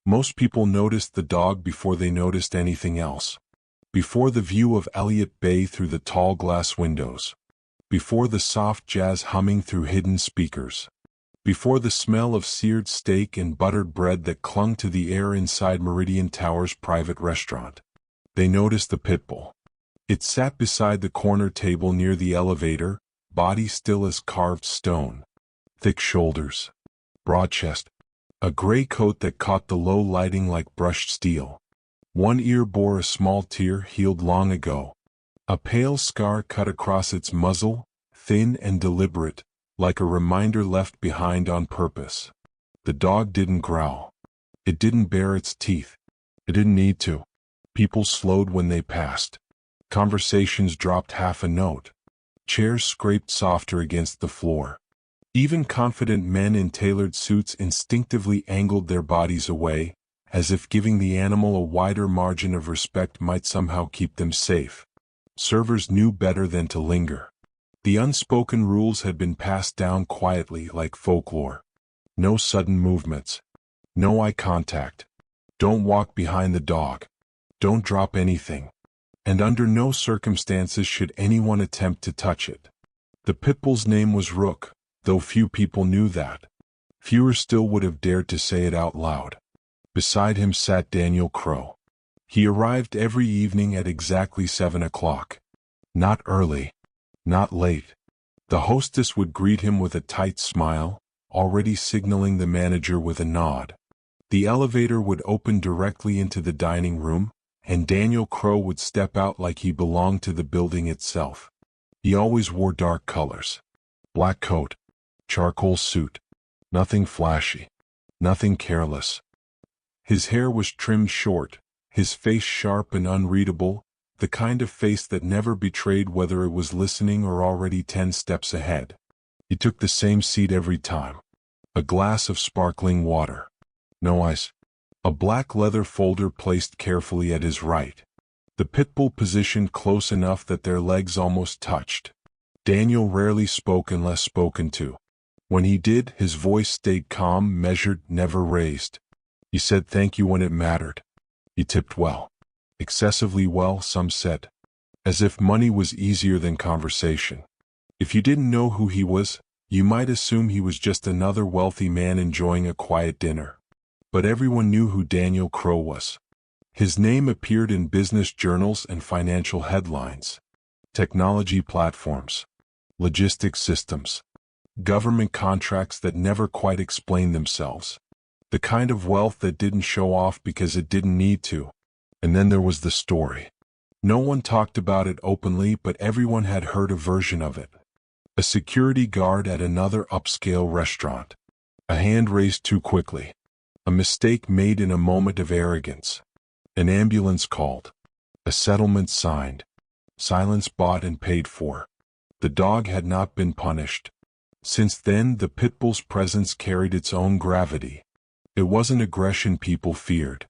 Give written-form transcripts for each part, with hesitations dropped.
Most people noticed the dog before they noticed anything else. Before the view of Elliott Bay through the tall glass windows. Before the soft jazz humming through hidden speakers. Before the smell of seared steak and buttered bread that clung to the air inside Meridian Tower's private restaurant. They noticed the Pitbull. It sat beside the corner table near the elevator, body still as carved stone. Thick shoulders. Broad chest. A gray coat that caught the low lighting like brushed steel. One ear bore a small tear healed long ago. A pale scar cut across its muzzle, thin and deliberate, like a reminder left behind on purpose. The dog didn't growl. It didn't bare its teeth. It didn't need to. People slowed when they passed. Conversations dropped half a note. Chairs scraped softer against the floor. Even confident men in tailored suits instinctively angled their bodies away, as if giving the animal a wider margin of respect might somehow keep them safe. Servers knew better than to linger. The unspoken rules had been passed down quietly like folklore. No sudden movements. No eye contact. Don't walk behind the dog. Don't drop anything. And under no circumstances should anyone attempt to touch it. The Pitbull's name was Rook, though few people knew that. Fewer still would have dared to say it out loud. Beside him sat Daniel Crow. He arrived every evening at exactly 7 o'clock. Not early. Not late. The hostess would greet him with a tight smile, already signaling the manager with a nod. The elevator would open directly into the dining room, and Daniel Crow would step out like he belonged to the building itself. He always wore dark colors. Black coat. Charcoal suit. Nothing flashy. Nothing careless. His hair was trimmed short, his face sharp and unreadable, the kind of face that never betrayed whether it was listening or already 10 steps ahead. He took the same seat every time. A glass of sparkling water. No ice. A black leather folder placed carefully at his right. The Pitbull positioned close enough that their legs almost touched. Daniel rarely spoke unless spoken to. When he did, his voice stayed calm, measured, never raised. He said thank you when it mattered. He tipped well. Excessively well, some said. As if money was easier than conversation. If you didn't know who he was, you might assume he was just another wealthy man enjoying a quiet dinner. But everyone knew who Daniel Crow was. His name appeared in business journals and financial headlines. Technology platforms. Logistics systems. Government contracts that never quite explained themselves. The kind of wealth that didn't show off because it didn't need to. And then there was the story. No one talked about it openly, but everyone had heard a version of it. A security guard at another upscale restaurant. A hand raised too quickly. A mistake made in a moment of arrogance. An ambulance called. A settlement signed. Silence bought and paid for. The dog had not been punished. Since then, the Pitbull's presence carried its own gravity. It wasn't aggression people feared.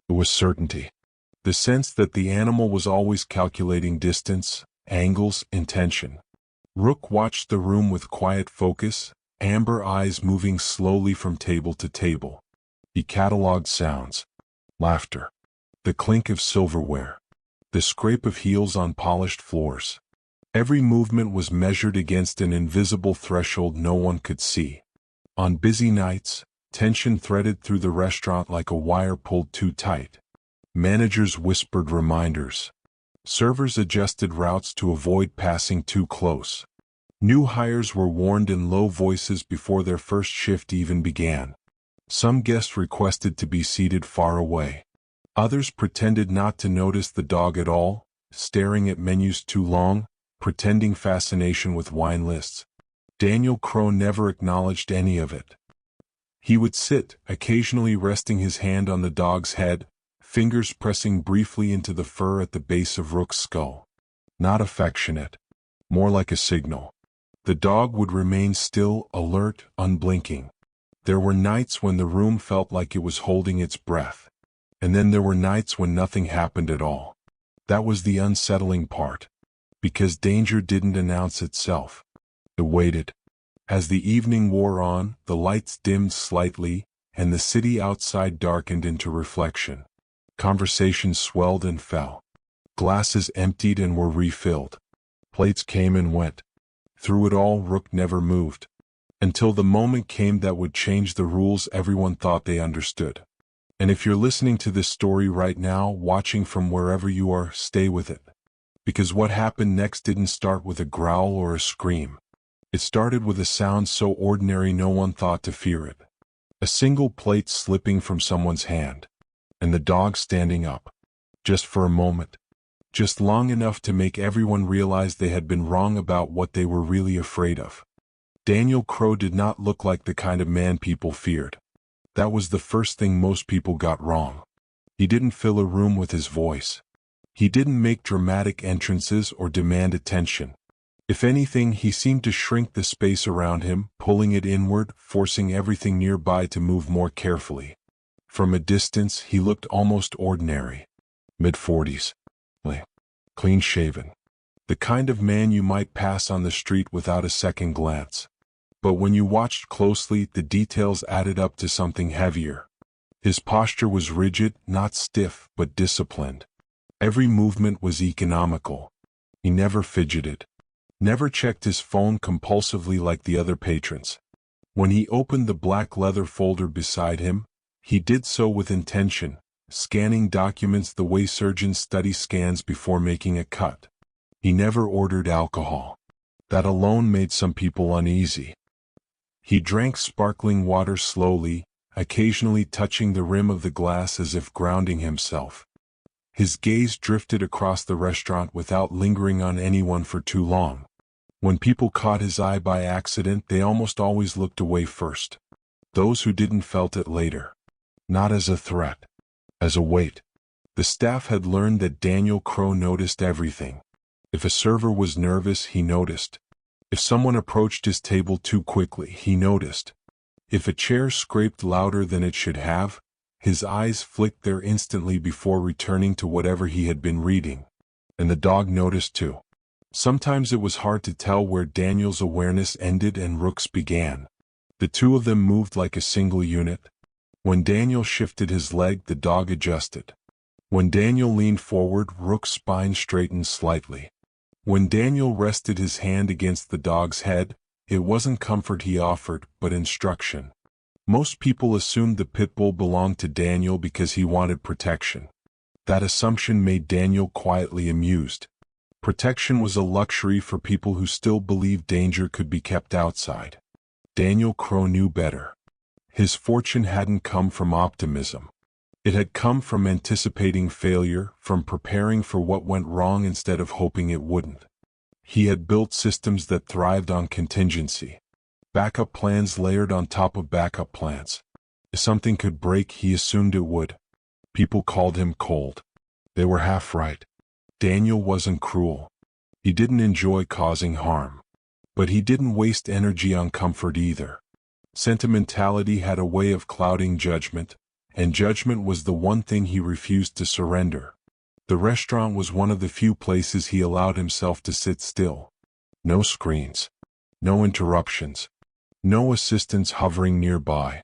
It was certainty. The sense that the animal was always calculating distance, angles, intention. Rook watched the room with quiet focus, amber eyes moving slowly from table to table. He cataloged sounds. Laughter. The clink of silverware. The scrape of heels on polished floors. Every movement was measured against an invisible threshold no one could see. On busy nights, tension threaded through the restaurant like a wire pulled too tight. Managers whispered reminders. Servers adjusted routes to avoid passing too close. New hires were warned in low voices before their first shift even began. Some guests requested to be seated far away. Others pretended not to notice the dog at all, staring at menus too long, pretending fascination with wine lists. Daniel Crow never acknowledged any of it. He would sit, occasionally resting his hand on the dog's head, fingers pressing briefly into the fur at the base of Rook's skull. Not affectionate. More like a signal. The dog would remain still, alert, unblinking. There were nights when the room felt like it was holding its breath. And then there were nights when nothing happened at all. That was the unsettling part. Because danger didn't announce itself. It waited. As the evening wore on, the lights dimmed slightly, and the city outside darkened into reflection. Conversations swelled and fell. Glasses emptied and were refilled. Plates came and went. Through it all, Rook never moved. Until the moment came that would change the rules everyone thought they understood. And if you're listening to this story right now, watching from wherever you are, stay with it. Because what happened next didn't start with a growl or a scream. It started with a sound so ordinary no one thought to fear it. A single plate slipping from someone's hand. And the dog standing up. Just for a moment. Just long enough to make everyone realize they had been wrong about what they were really afraid of. Daniel Crow did not look like the kind of man people feared. That was the first thing most people got wrong. He didn't fill a room with his voice. He didn't make dramatic entrances or demand attention. If anything, he seemed to shrink the space around him, pulling it inward, forcing everything nearby to move more carefully. From a distance, he looked almost ordinary. Mid-40s. Clean-shaven. The kind of man you might pass on the street without a second glance. But when you watched closely, the details added up to something heavier. His posture was rigid, not stiff, but disciplined. Every movement was economical. He never fidgeted. Never checked his phone compulsively like the other patrons. When he opened the black leather folder beside him, he did so with intention, scanning documents the way surgeons study scans before making a cut. He never ordered alcohol. That alone made some people uneasy. He drank sparkling water slowly, occasionally touching the rim of the glass as if grounding himself. His gaze drifted across the restaurant without lingering on anyone for too long. When people caught his eye by accident, they almost always looked away first. Those who didn't felt it later. Not as a threat. As a weight. The staff had learned that Daniel Crow noticed everything. If a server was nervous, he noticed. If someone approached his table too quickly, he noticed. If a chair scraped louder than it should have, his eyes flicked there instantly before returning to whatever he had been reading. And the dog noticed too. Sometimes it was hard to tell where Daniel's awareness ended and Rook's began. The two of them moved like a single unit. When Daniel shifted his leg, the dog adjusted. When Daniel leaned forward, Rook's spine straightened slightly. When Daniel rested his hand against the dog's head, it wasn't comfort he offered, but instruction. Most people assumed the Pitbull belonged to Daniel because he wanted protection. That assumption made Daniel quietly amused. Protection was a luxury for people who still believed danger could be kept outside. Daniel Crow knew better. His fortune hadn't come from optimism. It had come from anticipating failure, from preparing for what went wrong instead of hoping it wouldn't. He had built systems that thrived on contingency. Backup plans layered on top of backup plans. If something could break, he assumed it would. People called him cold. They were half right. Daniel wasn't cruel. He didn't enjoy causing harm. But he didn't waste energy on comfort either. Sentimentality had a way of clouding judgment, and judgment was the one thing he refused to surrender. The restaurant was one of the few places he allowed himself to sit still. No screens. No interruptions. No assistants hovering nearby.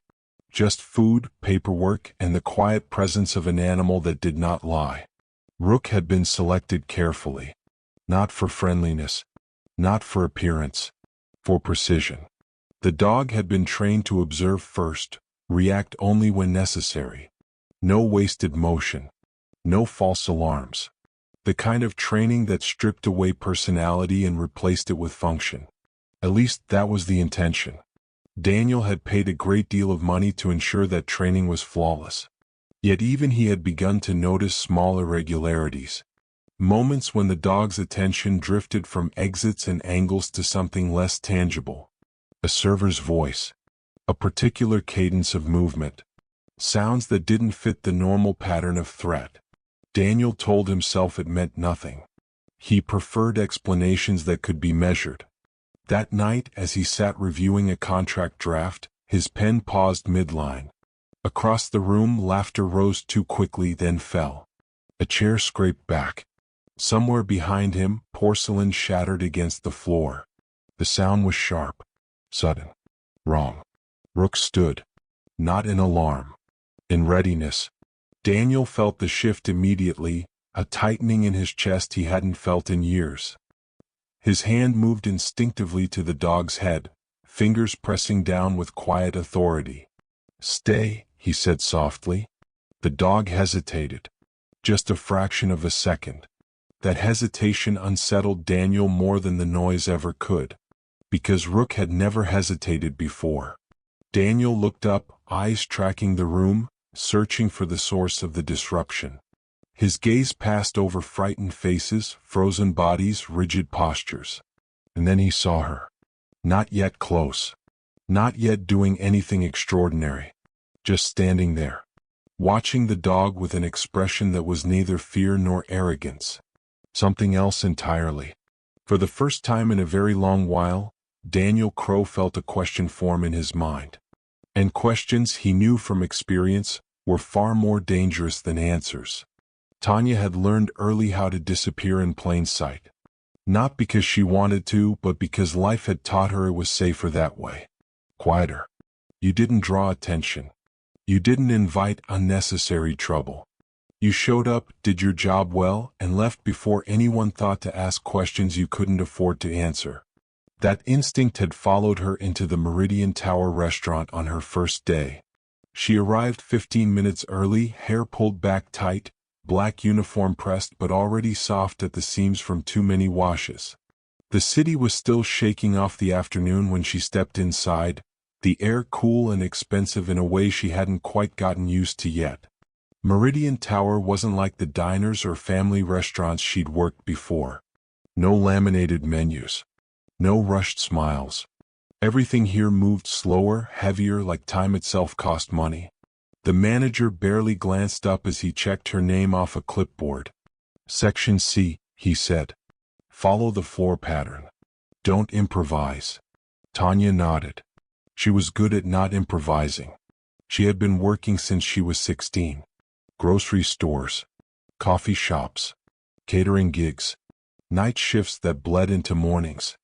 Just food, paperwork, and the quiet presence of an animal that did not lie. Rook had been selected carefully. Not for friendliness. Not for appearance. For precision. The dog had been trained to observe first, react only when necessary. No wasted motion. No false alarms. The kind of training that stripped away personality and replaced it with function. At least that was the intention. Daniel had paid a great deal of money to ensure that training was flawless. Yet even he had begun to notice small irregularities. Moments when the dog's attention drifted from exits and angles to something less tangible. A server's voice. A particular cadence of movement. Sounds that didn't fit the normal pattern of threat. Daniel told himself it meant nothing. He preferred explanations that could be measured. That night, as he sat reviewing a contract draft, his pen paused midline. Across the room, laughter rose too quickly, then fell. A chair scraped back. Somewhere behind him, porcelain shattered against the floor. The sound was sharp. Sudden. Wrong. Rook stood. not in alarm. In readiness. Daniel felt the shift immediately, a tightening in his chest he hadn't felt in years. His hand moved instinctively to the dog's head, fingers pressing down with quiet authority. "Stay," he said softly. The dog hesitated. Just a fraction of a second. That hesitation unsettled Daniel more than the noise ever could. Because Rook had never hesitated before. Daniel looked up, eyes tracking the room, searching for the source of the disruption. His gaze passed over frightened faces, frozen bodies, rigid postures. And then he saw her. Not yet close. Not yet doing anything extraordinary. Just standing there. Watching the dog with an expression that was neither fear nor arrogance. Something else entirely. For the first time in a very long while, Daniel Crow felt a question form in his mind. And questions, he knew from experience, were far more dangerous than answers. Tanya had learned early how to disappear in plain sight. Not because she wanted to, but because life had taught her it was safer that way. Quieter. You didn't draw attention. You didn't invite unnecessary trouble. You showed up, did your job well, and left before anyone thought to ask questions you couldn't afford to answer. That instinct had followed her into the Meridian Tower restaurant on her first day. She arrived 15 minutes early, hair pulled back tight, black uniform pressed but already soft at the seams from too many washes. The city was still shaking off the afternoon when she stepped inside, the air cool and expensive in a way she hadn't quite gotten used to yet. Meridian Tower wasn't like the diners or family restaurants she'd worked before. No laminated menus. No rushed smiles. Everything here moved slower, heavier, like time itself cost money. The manager barely glanced up as he checked her name off a clipboard. "Section C," he said. "Follow the floor pattern. Don't improvise." Tanya nodded. She was good at not improvising. She had been working since she was 16. Grocery stores, coffee shops, catering gigs, night shifts that bled into mornings.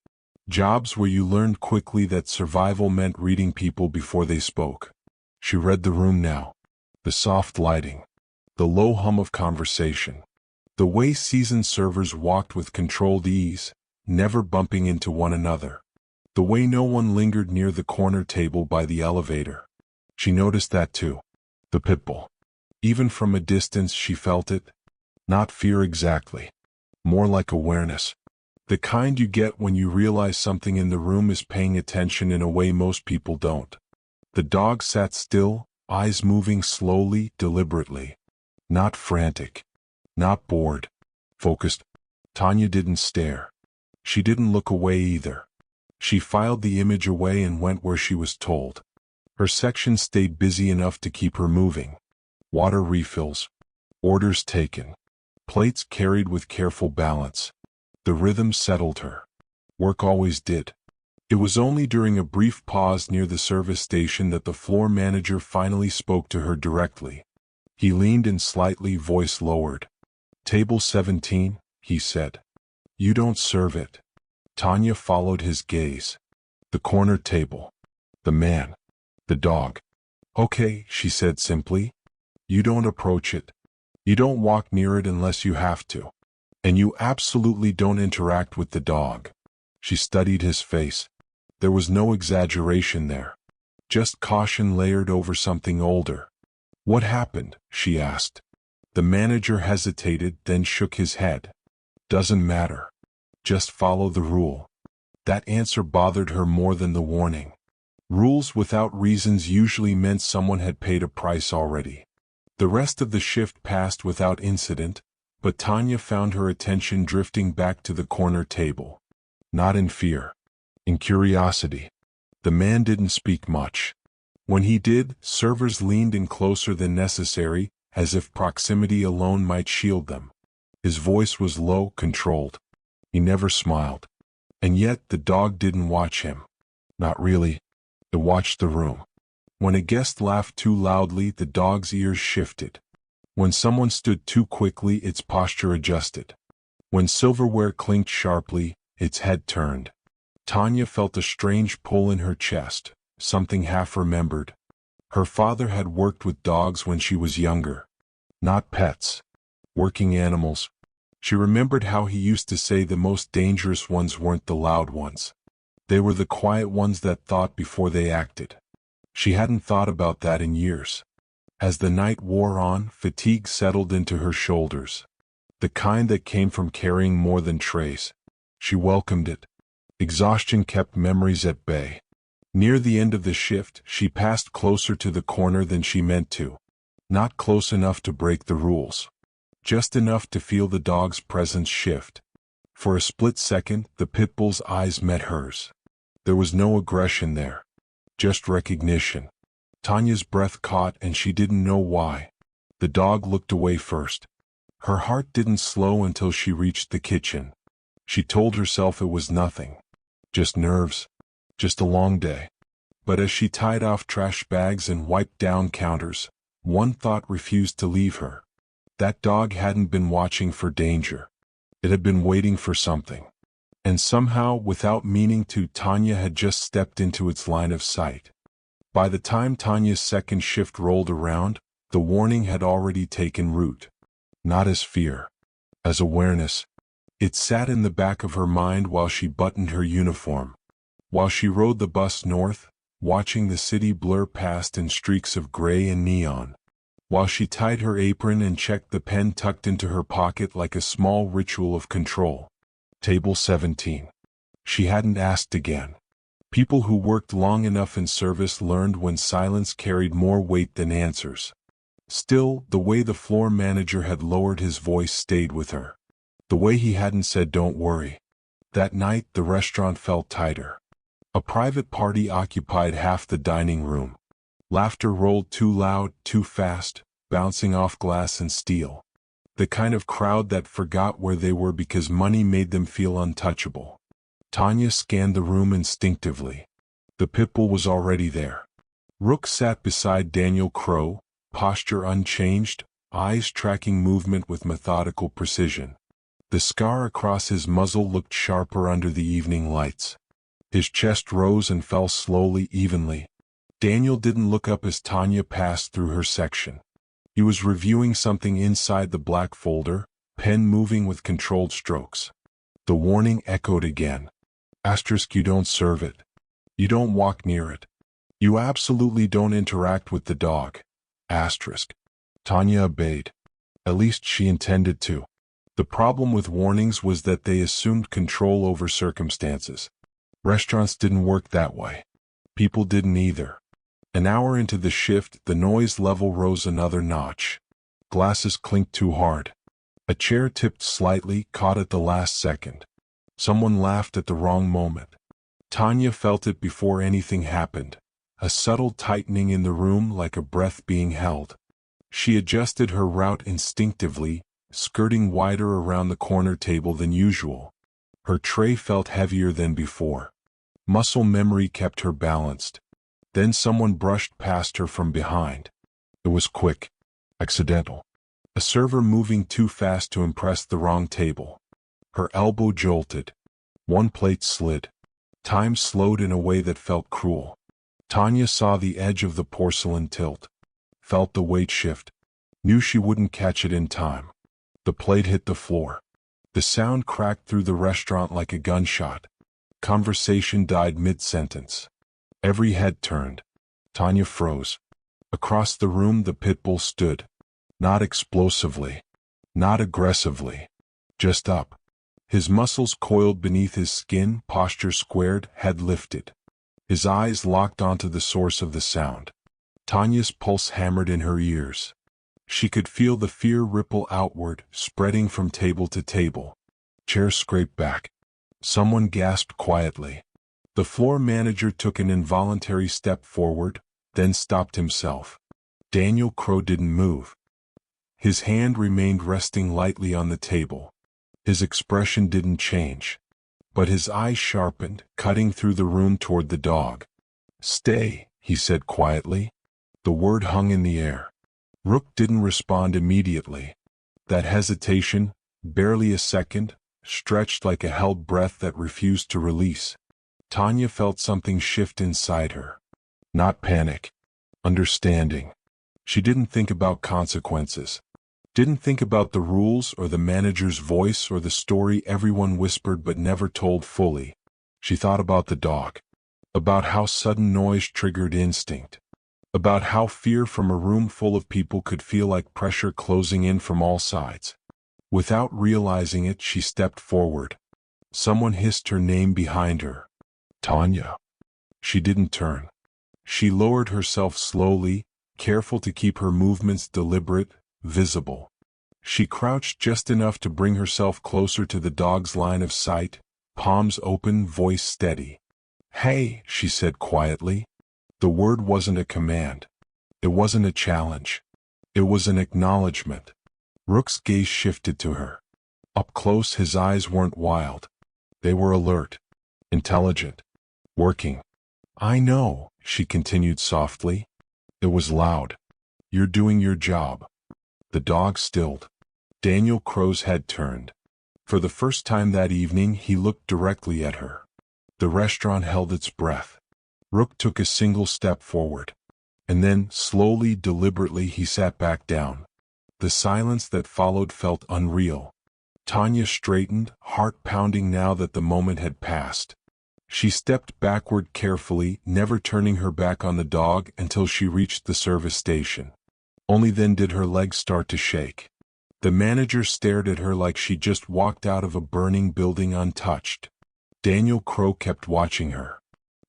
Jobs where you learned quickly that survival meant reading people before they spoke. She read the room now. The soft lighting. The low hum of conversation. The way seasoned servers walked with controlled ease, never bumping into one another. The way no one lingered near the corner table by the elevator. She noticed that too. The Pitbull. Even from a distance she felt it. Not fear exactly. More like awareness. The kind you get when you realize something in the room is paying attention in a way most people don't. The dog sat still, eyes moving slowly, deliberately. Not frantic. Not bored. Focused. Tanya didn't stare. She didn't look away either. She filed the image away and went where she was told. Her section stayed busy enough to keep her moving. Water refills. Orders taken. Plates carried with careful balance. The rhythm settled her. Work always did. It was only during a brief pause near the service station that the floor manager finally spoke to her directly. He leaned in slightly, voice lowered. "Table 17, he said. "You don't serve it." Tanya followed his gaze. The corner table. The man. The dog. "Okay," she said simply. "You don't approach it. You don't walk near it unless you have to. And you absolutely don't interact with the dog." She studied his face. There was no exaggeration there. Just caution layered over something older. "What happened?" she asked. The manager hesitated, then shook his head. "Doesn't matter. Just follow the rule." That answer bothered her more than the warning. Rules without reasons usually meant someone had paid a price already. The rest of the shift passed without incident, but Tanya found her attention drifting back to the corner table. Not in fear. In curiosity. The man didn't speak much. When he did, servers leaned in closer than necessary, as if proximity alone might shield them. His voice was low, controlled. He never smiled. And yet the dog didn't watch him. Not really. It watched the room. When a guest laughed too loudly, the dog's ears shifted. When someone stood too quickly, its posture adjusted. When silverware clinked sharply, its head turned. Tanya felt a strange pull in her chest, something half remembered. Her father had worked with dogs when she was younger. Not pets. Working animals. She remembered how he used to say the most dangerous ones weren't the loud ones. They were the quiet ones that thought before they acted. She hadn't thought about that in years. As the night wore on, fatigue settled into her shoulders. The kind that came from carrying more than trays. She welcomed it. Exhaustion kept memories at bay. Near the end of the shift, she passed closer to the corner than she meant to. Not close enough to break the rules. Just enough to feel the dog's presence shift. For a split second, the Pitbull's eyes met hers. There was no aggression there. Just recognition. Tanya's breath caught and she didn't know why. The dog looked away first. Her heart didn't slow until she reached the kitchen. She told herself it was nothing. Just nerves. Just a long day. But as she tied off trash bags and wiped down counters, one thought refused to leave her. That dog hadn't been watching for danger. It had been waiting for something. And somehow, without meaning to, Tanya had just stepped into its line of sight. By the time Tanya's second shift rolled around, the warning had already taken root. Not as fear. As awareness. It sat in the back of her mind while she buttoned her uniform. While she rode the bus north, watching the city blur past in streaks of gray and neon. While she tied her apron and checked the pen tucked into her pocket like a small ritual of control. Table 17. She hadn't asked again. People who worked long enough in service learned when silence carried more weight than answers. Still, the way the floor manager had lowered his voice stayed with her. The way he hadn't said don't worry. That night, the restaurant felt tighter. A private party occupied half the dining room. Laughter rolled too loud, too fast, bouncing off glass and steel. The kind of crowd that forgot where they were because money made them feel untouchable. Tanya scanned the room instinctively. The Pitbull was already there. Rook sat beside Daniel Crow, posture unchanged, eyes tracking movement with methodical precision. The scar across his muzzle looked sharper under the evening lights. His chest rose and fell slowly, evenly. Daniel didn't look up as Tanya passed through her section. He was reviewing something inside the black folder, pen moving with controlled strokes. The warning echoed again. Asterisk, you don't serve it. You don't walk near it. You absolutely don't interact with the dog. Asterisk. Tanya obeyed. At least she intended to. The problem with warnings was that they assumed control over circumstances. Restaurants didn't work that way. People didn't either. An hour into the shift, the noise level rose another notch. Glasses clinked too hard. A chair tipped slightly, caught at the last second. Someone laughed at the wrong moment. Tanya felt it before anything happened. A subtle tightening in the room, like a breath being held. She adjusted her route instinctively, skirting wider around the corner table than usual. Her tray felt heavier than before. Muscle memory kept her balanced. Then someone brushed past her from behind. It was quick. Accidental. A server moving too fast to impress the wrong table. Her elbow jolted. One plate slid. Time slowed in a way that felt cruel. Tanya saw the edge of the porcelain tilt. Felt the weight shift. Knew she wouldn't catch it in time. The plate hit the floor. The sound cracked through the restaurant like a gunshot. Conversation died mid-sentence. Every head turned. Tanya froze. Across the room the Pitbull stood. Not explosively. Not aggressively. Just up. His muscles coiled beneath his skin, posture squared, head lifted. His eyes locked onto the source of the sound. Tanya's pulse hammered in her ears. She could feel the fear ripple outward, spreading from table to table. Chairs scraped back. Someone gasped quietly. The floor manager took an involuntary step forward, then stopped himself. Daniel Crow didn't move. His hand remained resting lightly on the table. His expression didn't change. But his eyes sharpened, cutting through the room toward the dog. "Stay," he said quietly. The word hung in the air. Rook didn't respond immediately. That hesitation, barely a second, stretched like a held breath that refused to release. Tanya felt something shift inside her. Not panic. understanding. She didn't think about consequences. Didn't think about the rules or the manager's voice or the story everyone whispered but never told fully. She thought about the dog. About how sudden noise triggered instinct. About how fear from a room full of people could feel like pressure closing in from all sides. Without realizing it, she stepped forward. Someone hissed her name behind her. Tanya. She didn't turn. She lowered herself slowly, careful to keep her movements deliberate, visible. She crouched just enough to bring herself closer to the dog's line of sight, palms open, voice steady. "Hey," she said quietly. The word wasn't a command. It wasn't a challenge. It was an acknowledgement. Rook's gaze shifted to her. Up close, his eyes weren't wild. They were alert, intelligent, working. "I know," she continued softly. It was loud. "You're doing your job." The dog stilled. Daniel Crow's head turned. For the first time that evening, he looked directly at her. The restaurant held its breath. Rook took a single step forward. And then, slowly, deliberately, he sat back down. The silence that followed felt unreal. Tanya straightened, heart pounding now that the moment had passed. She stepped backward carefully, never turning her back on the dog until she reached the service station. Only then did her legs start to shake. The manager stared at her like she just walked out of a burning building untouched. Daniel Crow kept watching her.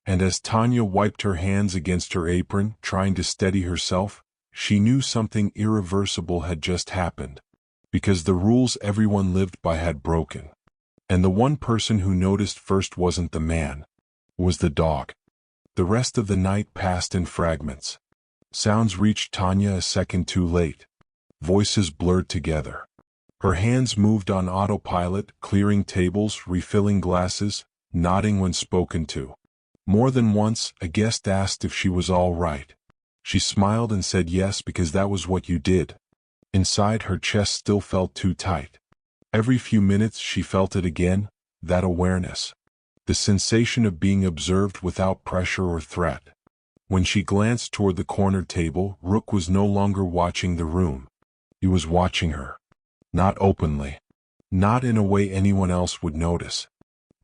And as Tanya wiped her hands against her apron, trying to steady herself, she knew something irreversible had just happened. Because the rules everyone lived by had broken. And the one person who noticed first wasn't the man. It was the dog. The rest of the night passed in fragments. Sounds reached Tanya a second too late. Voices blurred together. Her hands moved on autopilot, clearing tables, refilling glasses, nodding when spoken to. More than once, a guest asked if she was all right. She smiled and said yes because that was what you did. Inside, her chest still felt too tight. Every few minutes she felt it again, that awareness. The sensation of being observed without pressure or threat. When she glanced toward the corner table, Rook was no longer watching the room. He was watching her. Not openly. Not in a way anyone else would notice.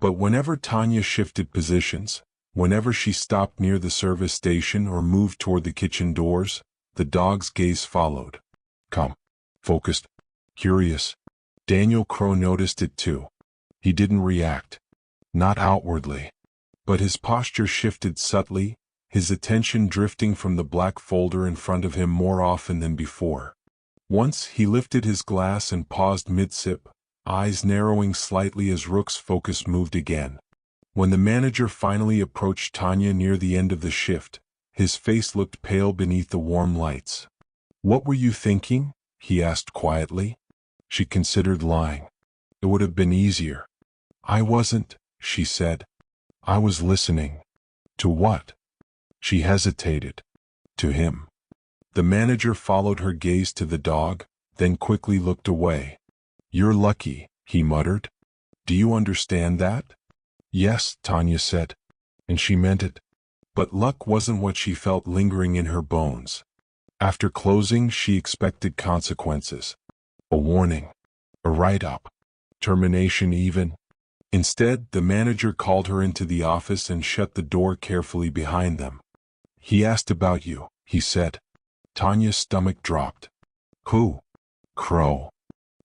But whenever Tanya shifted positions, whenever she stopped near the service station or moved toward the kitchen doors, the dog's gaze followed. Calm. Focused. Curious. Daniel Crow noticed it too. He didn't react. Not outwardly. But his posture shifted subtly, his attention drifting from the black folder in front of him more often than before. Once he lifted his glass and paused mid-sip, eyes narrowing slightly as Rook's focus moved again. When the manager finally approached Tanya near the end of the shift, his face looked pale beneath the warm lights. "What were you thinking?" he asked quietly. She considered lying. It would have been easier. "I wasn't," she said. "I was listening." "To what?" She hesitated. "To him." The manager followed her gaze to the dog, then quickly looked away. "You're lucky," he muttered. "Do you understand that?" "Yes," Tanya said. And she meant it. But luck wasn't what she felt lingering in her bones. After closing, she expected consequences. A warning. A write-up. Termination even. Instead, the manager called her into the office and shut the door carefully behind them. "He asked about you," he said. Tanya's stomach dropped. "Who?" "Crow."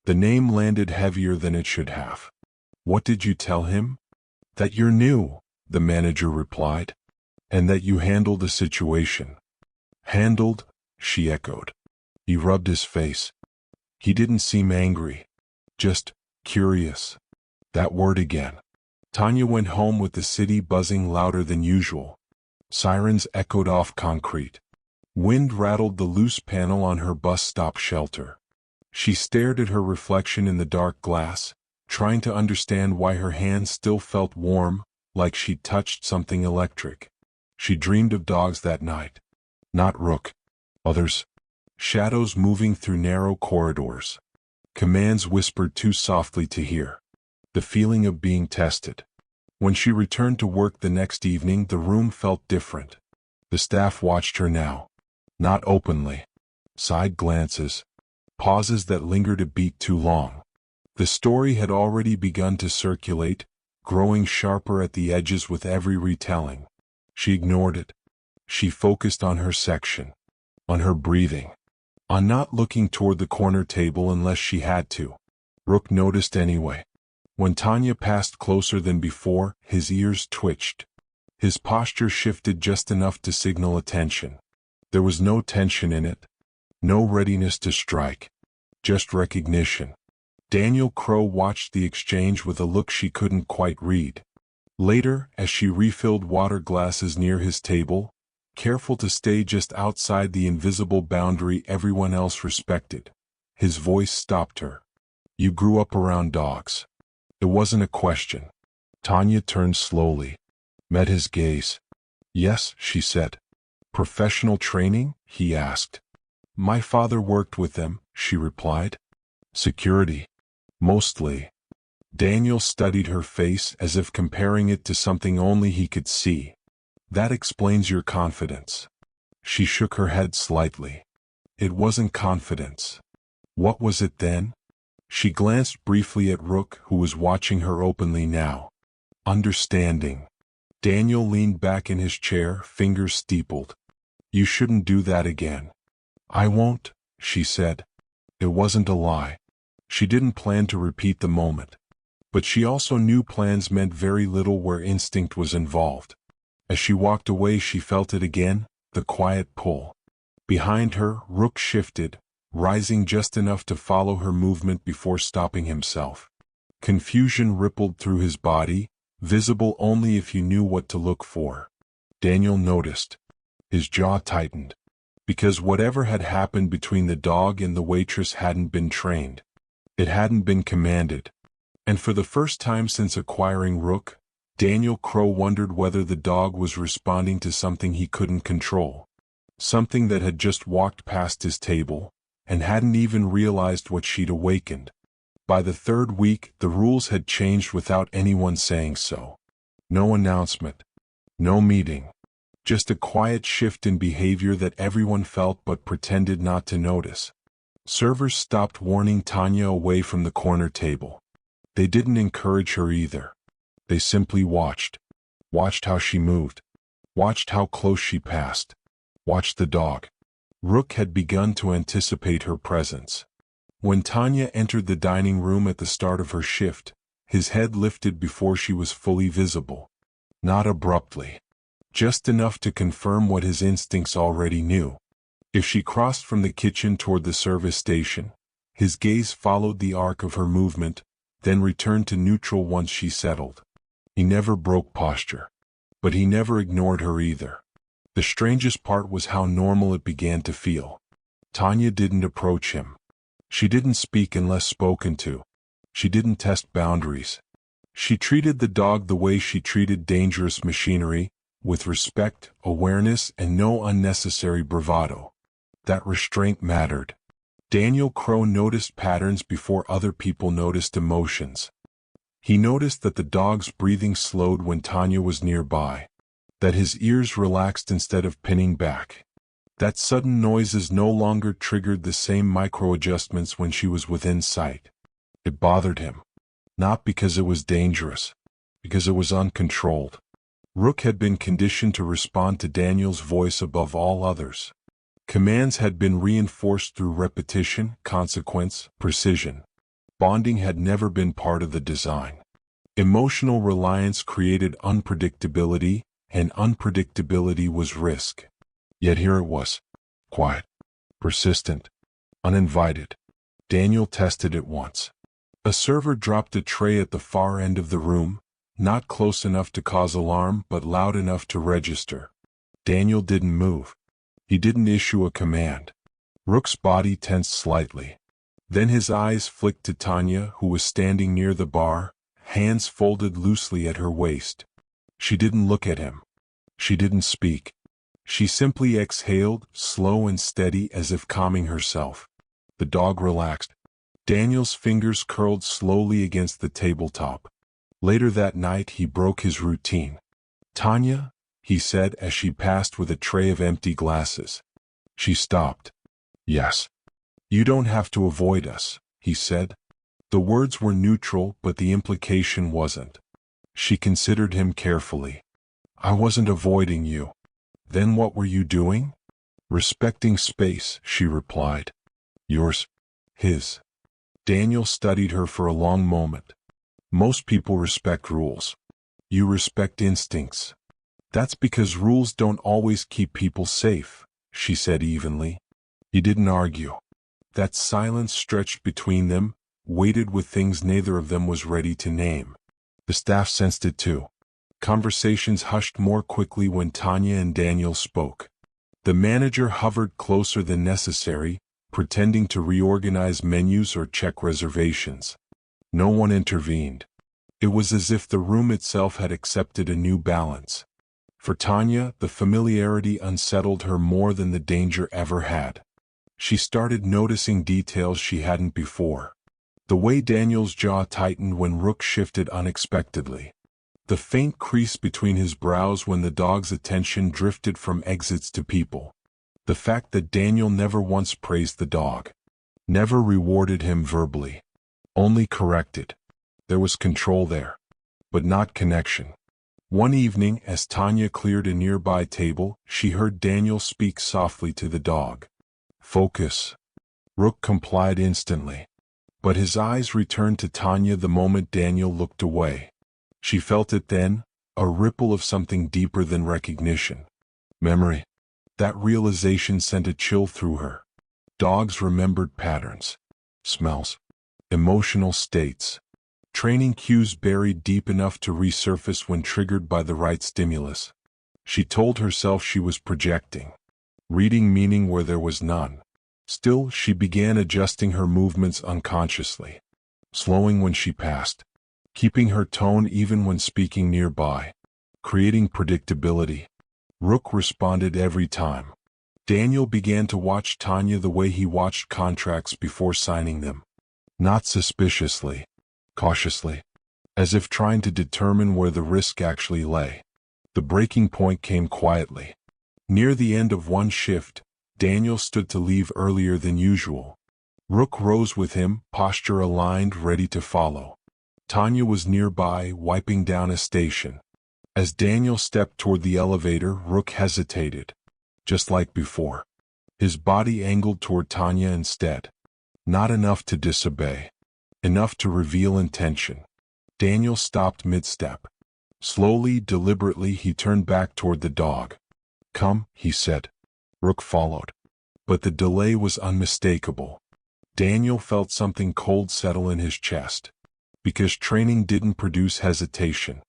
The name landed heavier than it should have. "What did you tell him?" "That you're new," the manager replied. "And that you handled the situation." "Handled?" she echoed. He rubbed his face. He didn't seem angry. Just curious. That word again. Tanya went home with the city buzzing louder than usual. Sirens echoed off concrete. Wind rattled the loose panel on her bus stop shelter. She stared at her reflection in the dark glass, trying to understand why her hands still felt warm, like she'd touched something electric. She dreamed of dogs that night. Not Rook. Others. Shadows moving through narrow corridors. Commands whispered too softly to hear. The feeling of being tested. When she returned to work the next evening, the room felt different. The staff watched her now. Not openly. Side glances. Pauses that lingered a beat too long. The story had already begun to circulate, growing sharper at the edges with every retelling. She ignored it. She focused on her section, on her breathing, on not looking toward the corner table unless she had to. Rook noticed anyway. When Tanya passed closer than before, his ears twitched. His posture shifted just enough to signal attention. There was no tension in it, no readiness to strike, just recognition. Daniel Crowe watched the exchange with a look she couldn't quite read. Later, as she refilled water glasses near his table, careful to stay just outside the invisible boundary everyone else respected, his voice stopped her. You grew up around dogs. It wasn't a question. Tanya turned slowly, met his gaze. Yes, she said. Professional training? He asked. My father worked with them, she replied. Security. Mostly. Daniel studied her face as if comparing it to something only he could see. That explains your confidence. She shook her head slightly. It wasn't confidence. What was it then? She glanced briefly at Rook, who was watching her openly now. Understanding. Daniel leaned back in his chair, fingers steepled. You shouldn't do that again. I won't, she said. It wasn't a lie. She didn't plan to repeat the moment. But she also knew plans meant very little where instinct was involved. As she walked away, she felt it again, the quiet pull. Behind her, Rook shifted, rising just enough to follow her movement before stopping himself. Confusion rippled through his body, visible only if you knew what to look for. Daniel noticed. His jaw tightened. Because whatever had happened between the dog and the waitress hadn't been trained. It hadn't been commanded. And for the first time since acquiring Rook, Daniel Crowe wondered whether the dog was responding to something he couldn't control. Something that had just walked past his table, and hadn't even realized what she'd awakened. By the third week, the rules had changed without anyone saying so. No announcement. No meeting. Just a quiet shift in behavior that everyone felt but pretended not to notice. Servers stopped warning Tanya away from the corner table. They didn't encourage her either. They simply watched. Watched how she moved. Watched how close she passed. Watched the dog. Rook had begun to anticipate her presence. When Tanya entered the dining room at the start of her shift, his head lifted before she was fully visible. Not abruptly. Just enough to confirm what his instincts already knew. If she crossed from the kitchen toward the service station, his gaze followed the arc of her movement, then returned to neutral once she settled. He never broke posture. But he never ignored her either. The strangest part was how normal it began to feel. Tanya didn't approach him. She didn't speak unless spoken to. She didn't test boundaries. She treated the dog the way she treated dangerous machinery, with respect, awareness, and no unnecessary bravado. That restraint mattered. Daniel Crowe noticed patterns before other people noticed emotions. He noticed that the dog's breathing slowed when Tanya was nearby, that his ears relaxed instead of pinning back, that sudden noises no longer triggered the same micro-adjustments when she was within sight. It bothered him. Not because it was dangerous, because it was uncontrolled. Rook had been conditioned to respond to Daniel's voice above all others. Commands had been reinforced through repetition, consequence, precision. Bonding had never been part of the design. Emotional reliance created unpredictability, and unpredictability was risk. Yet here it was. Quiet. Persistent. Uninvited. Daniel tested it once. A server dropped a tray at the far end of the room, not close enough to cause alarm but loud enough to register. Daniel didn't move. He didn't issue a command. Rook's body tensed slightly. Then his eyes flicked to Tanya, who was standing near the bar, hands folded loosely at her waist. She didn't look at him. She didn't speak. She simply exhaled, slow and steady as if calming herself. The dog relaxed. Daniel's fingers curled slowly against the tabletop. Later that night he broke his routine. "Tanya," he said as she passed with a tray of empty glasses. She stopped. Yes. You don't have to avoid us, he said. The words were neutral, but the implication wasn't. She considered him carefully. I wasn't avoiding you. Then what were you doing? Respecting space, she replied. Yours. His. Daniel studied her for a long moment. Most people respect rules. You respect instincts. That's because rules don't always keep people safe, she said evenly. He didn't argue. That silence stretched between them, weighted with things neither of them was ready to name. The staff sensed it too. Conversations hushed more quickly when Tanya and Daniel spoke. The manager hovered closer than necessary, pretending to reorganize menus or check reservations. No one intervened. It was as if the room itself had accepted a new balance. For Tanya, the familiarity unsettled her more than the danger ever had. She started noticing details she hadn't before. The way Daniel's jaw tightened when Rook shifted unexpectedly. The faint crease between his brows when the dog's attention drifted from exits to people. The fact that Daniel never once praised the dog. Never rewarded him verbally. Only corrected. There was control there. But not connection. One evening, as Tanya cleared a nearby table, she heard Daniel speak softly to the dog. Focus. Rook complied instantly. But his eyes returned to Tanya the moment Daniel looked away. She felt it then, a ripple of something deeper than recognition. Memory. That realization sent a chill through her. Dogs remembered patterns. Smells. Emotional states. Training cues buried deep enough to resurface when triggered by the right stimulus. She told herself she was projecting. Reading meaning where there was none. Still, she began adjusting her movements unconsciously. Slowing when she passed. Keeping her tone even when speaking nearby. Creating predictability. Rook responded every time. Daniel began to watch Tanya the way he watched contracts before signing them. Not suspiciously. Cautiously. As if trying to determine where the risk actually lay. The breaking point came quietly. Near the end of one shift, Daniel stood to leave earlier than usual. Rook rose with him, posture aligned, ready to follow. Tanya was nearby, wiping down a station. As Daniel stepped toward the elevator, Rook hesitated. Just like before. His body angled toward Tanya instead. Not enough to disobey. Enough to reveal intention. Daniel stopped mid-step. Slowly, deliberately, he turned back toward the dog. Come, he said. Rook followed. But the delay was unmistakable. Daniel felt something cold settle in his chest. Because training didn't produce hesitation.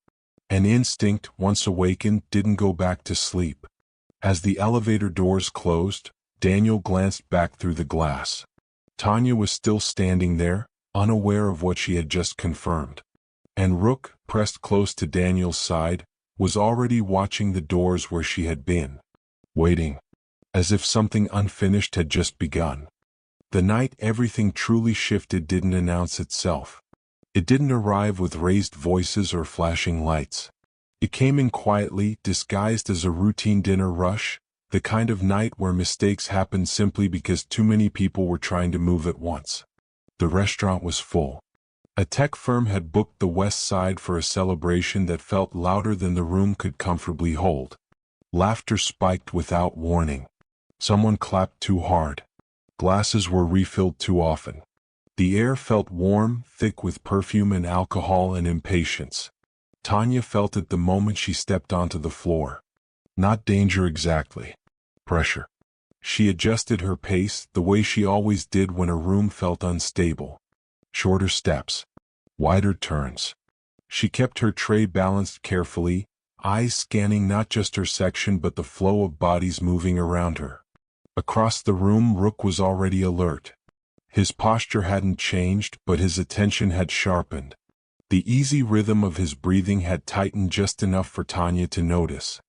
An instinct, once awakened, didn't go back to sleep. As the elevator doors closed, Daniel glanced back through the glass. Tanya was still standing there, unaware of what she had just confirmed. And Rook, pressed close to Daniel's side, was already watching the doors where she had been. Waiting. As if something unfinished had just begun. The night everything truly shifted didn't announce itself. It didn't arrive with raised voices or flashing lights. It came in quietly, disguised as a routine dinner rush, the kind of night where mistakes happened simply because too many people were trying to move at once. The restaurant was full. A tech firm had booked the West Side for a celebration that felt louder than the room could comfortably hold. Laughter spiked without warning. Someone clapped too hard. Glasses were refilled too often. The air felt warm, thick with perfume and alcohol and impatience. Tanya felt it the moment she stepped onto the floor. Not danger exactly. Pressure. She adjusted her pace the way she always did when a room felt unstable. Shorter steps. Wider turns. She kept her tray balanced carefully, eyes scanning not just her section but the flow of bodies moving around her. Across the room, Rook was already alert. His posture hadn't changed, but his attention had sharpened. The easy rhythm of his breathing had tightened just enough for Tanya to notice.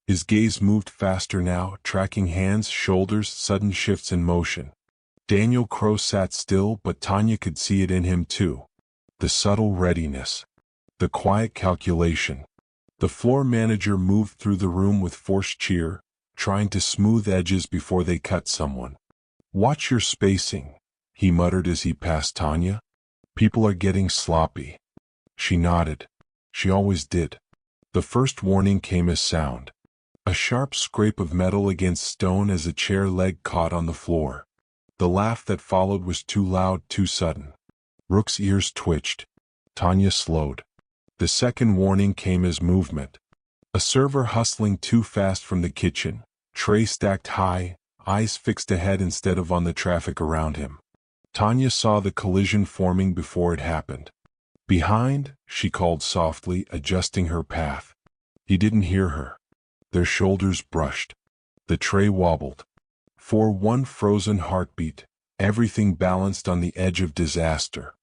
His gaze moved faster now, tracking hands, shoulders, sudden shifts in motion. Daniel Crow sat still, but Tanya could see it in him too. The subtle readiness. The quiet calculation. The floor manager moved through the room with forced cheer, trying to smooth edges before they cut someone. "Watch your spacing," he muttered as he passed Tanya. "People are getting sloppy." She nodded. She always did. The first warning came as sound. A sharp scrape of metal against stone as a chair leg caught on the floor. The laugh that followed was too loud, too sudden. Rook's ears twitched. Tanya slowed. The second warning came as movement. A server hustling too fast from the kitchen, tray stacked high, eyes fixed ahead instead of on the traffic around him. Tanya saw the collision forming before it happened. "Behind," she called softly, adjusting her path. He didn't hear her. Their shoulders brushed. The tray wobbled. For one frozen heartbeat, everything balanced on the edge of disaster.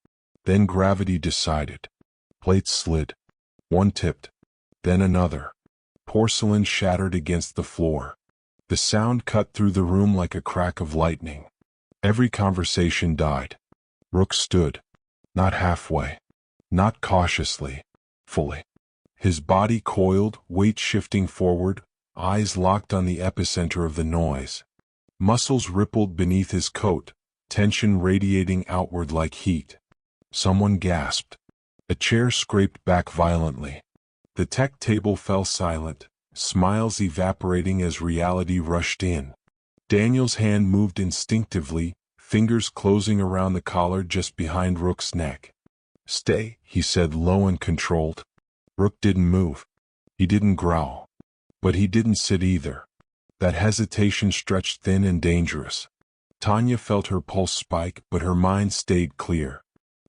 Then gravity decided. Plates slid. One tipped. Then another. Porcelain shattered against the floor. The sound cut through the room like a crack of lightning. Every conversation died. Rook stood. Not halfway. Not cautiously. Fully. His body coiled, weight shifting forward, eyes locked on the epicenter of the noise. Muscles rippled beneath his coat, tension radiating outward like heat. Someone gasped. A chair scraped back violently. The tech table fell silent, smiles evaporating as reality rushed in. Daniel's hand moved instinctively, fingers closing around the collar just behind Rook's neck. "Stay," he said low and controlled. Rook didn't move. He didn't growl. But he didn't sit either. That hesitation stretched thin and dangerous. Tanya felt her pulse spike, but her mind stayed clear.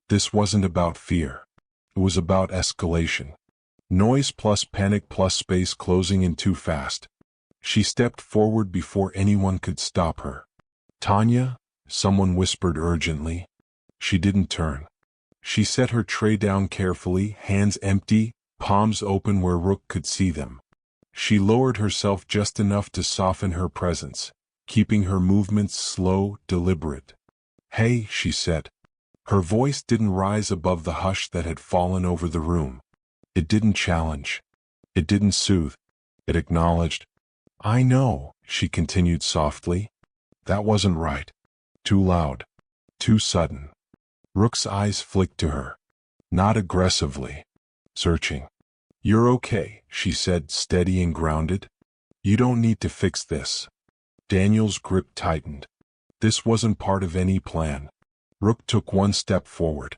This wasn't about fear. It was about escalation. Noise plus panic plus space closing in too fast. She stepped forward before anyone could stop her. "Tanya," someone whispered urgently. She didn't turn. She set her tray down carefully, hands empty, palms open where Rook could see them. She lowered herself just enough to soften her presence, keeping her movements slow, deliberate. "Hey," she said. Her voice didn't rise above the hush that had fallen over the room. It didn't challenge. It didn't soothe. It acknowledged. "I know," she continued softly. "That wasn't right. Too loud. Too sudden." Rook's eyes flicked to her. Not aggressively. Searching. "You're okay," she said, steady and grounded. "You don't need to fix this." Daniel's grip tightened. This wasn't part of any plan. Rook took one step forward.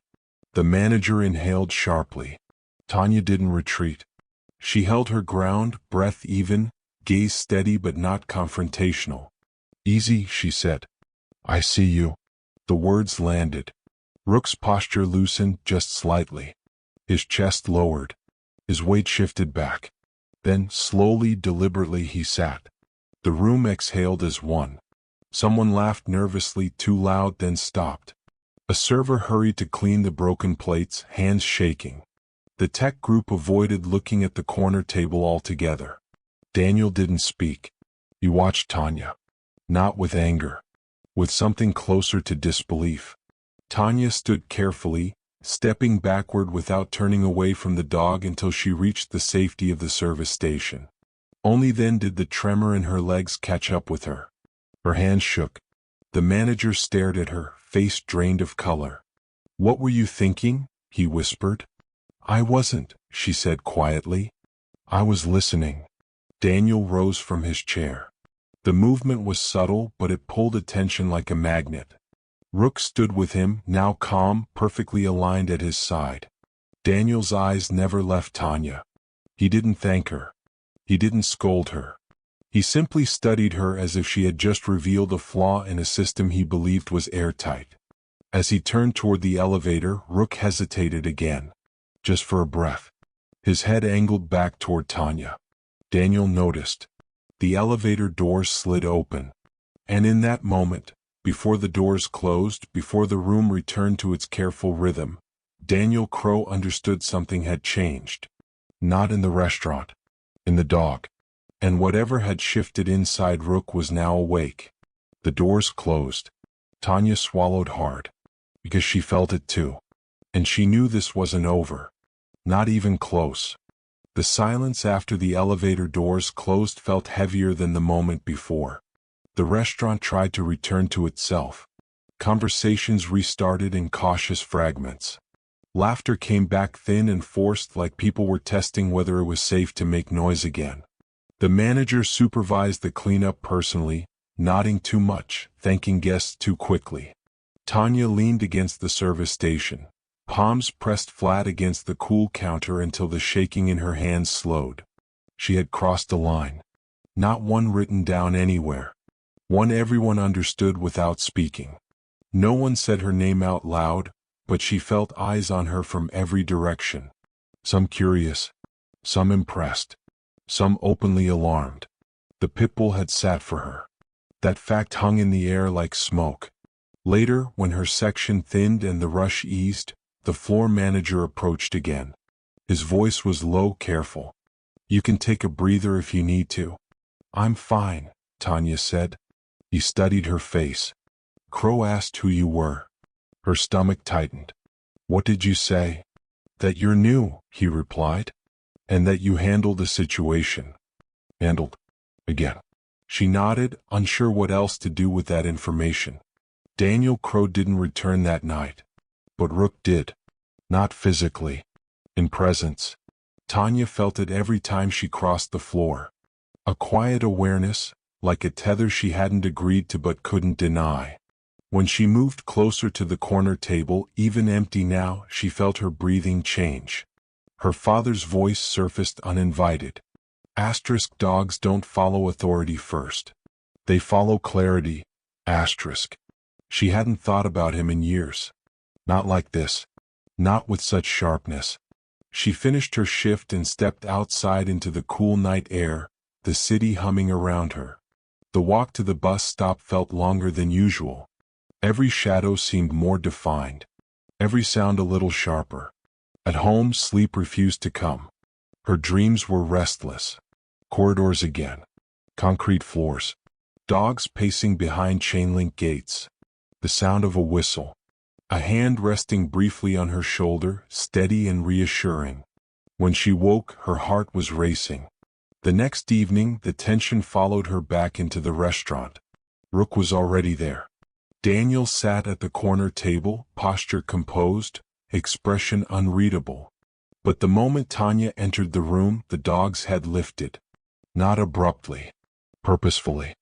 The manager inhaled sharply. Tanya didn't retreat. She held her ground, breath even, gaze steady but not confrontational. "Easy," she said. "I see you." The words landed. Rook's posture loosened just slightly. His chest lowered. His weight shifted back. Then, slowly, deliberately, he sat. The room exhaled as one. Someone laughed nervously, too loud, then stopped. A server hurried to clean the broken plates, hands shaking. The tech group avoided looking at the corner table altogether. Daniel didn't speak. He watched Tanya. Not with anger. With something closer to disbelief. Tanya stood carefully, stepping backward without turning away from the dog until she reached the safety of the service station. Only then did the tremor in her legs catch up with her. Her hands shook. The manager stared at her, face drained of color. "What were you thinking?" he whispered. "I wasn't," she said quietly. "I was listening." Daniel rose from his chair. The movement was subtle, but it pulled attention like a magnet. Rook stood with him, now calm, perfectly aligned at his side. Daniel's eyes never left Tanya. He didn't thank her. He didn't scold her. He simply studied her as if she had just revealed a flaw in a system he believed was airtight. As he turned toward the elevator, Rook hesitated again. Just for a breath. His head angled back toward Tanya. Daniel noticed. The elevator doors slid open. And in that moment, before the doors closed, before the room returned to its careful rhythm, Daniel Crow understood something had changed. Not in the restaurant. In the dog. And whatever had shifted inside Rook was now awake. The doors closed. Tanya swallowed hard. Because she felt it too. And she knew this wasn't over. Not even close. The silence after the elevator doors closed felt heavier than the moment before. The restaurant tried to return to itself. Conversations restarted in cautious fragments. Laughter came back thin and forced, like people were testing whether it was safe to make noise again. The manager supervised the cleanup personally, nodding too much, thanking guests too quickly. Tanya leaned against the service station, palms pressed flat against the cool counter until the shaking in her hands slowed. She had crossed a line. Not one written down anywhere. One everyone understood without speaking. No one said her name out loud, but she felt eyes on her from every direction. Some curious, some impressed, some openly alarmed. The Pitbull had sat for her. That fact hung in the air like smoke. Later, when her section thinned and the rush eased, the floor manager approached again. His voice was low, careful. "You can take a breather if you need to." "I'm fine," Tanya said. He studied her face. Crow asked who you were. Her stomach tightened. "What did you say?" "That you're new," he replied. "And that you handled the situation." "Handled?" Again. She nodded, unsure what else to do with that information. Daniel Crow didn't return that night. But Rook did. Not physically. In presence. Tanya felt it every time she crossed the floor. A quiet awareness, like a tether she hadn't agreed to but couldn't deny. When she moved closer to the corner table, even empty now, she felt her breathing change. Her father's voice surfaced uninvited. Asterisk dogs don't follow authority first. They follow clarity. Asterisk. She hadn't thought about him in years. Not like this. Not with such sharpness. She finished her shift and stepped outside into the cool night air, the city humming around her. The walk to the bus stop felt longer than usual. Every shadow seemed more defined. Every sound a little sharper. At home, sleep refused to come. Her dreams were restless. Corridors again. Concrete floors. Dogs pacing behind chain-link gates. The sound of a whistle. A hand resting briefly on her shoulder, steady and reassuring. When she woke, her heart was racing. The next evening, the tension followed her back into the restaurant. Rook was already there. Daniel sat at the corner table, posture composed, expression unreadable. But the moment Tanya entered the room, the dog's head lifted. Not abruptly. Purposefully.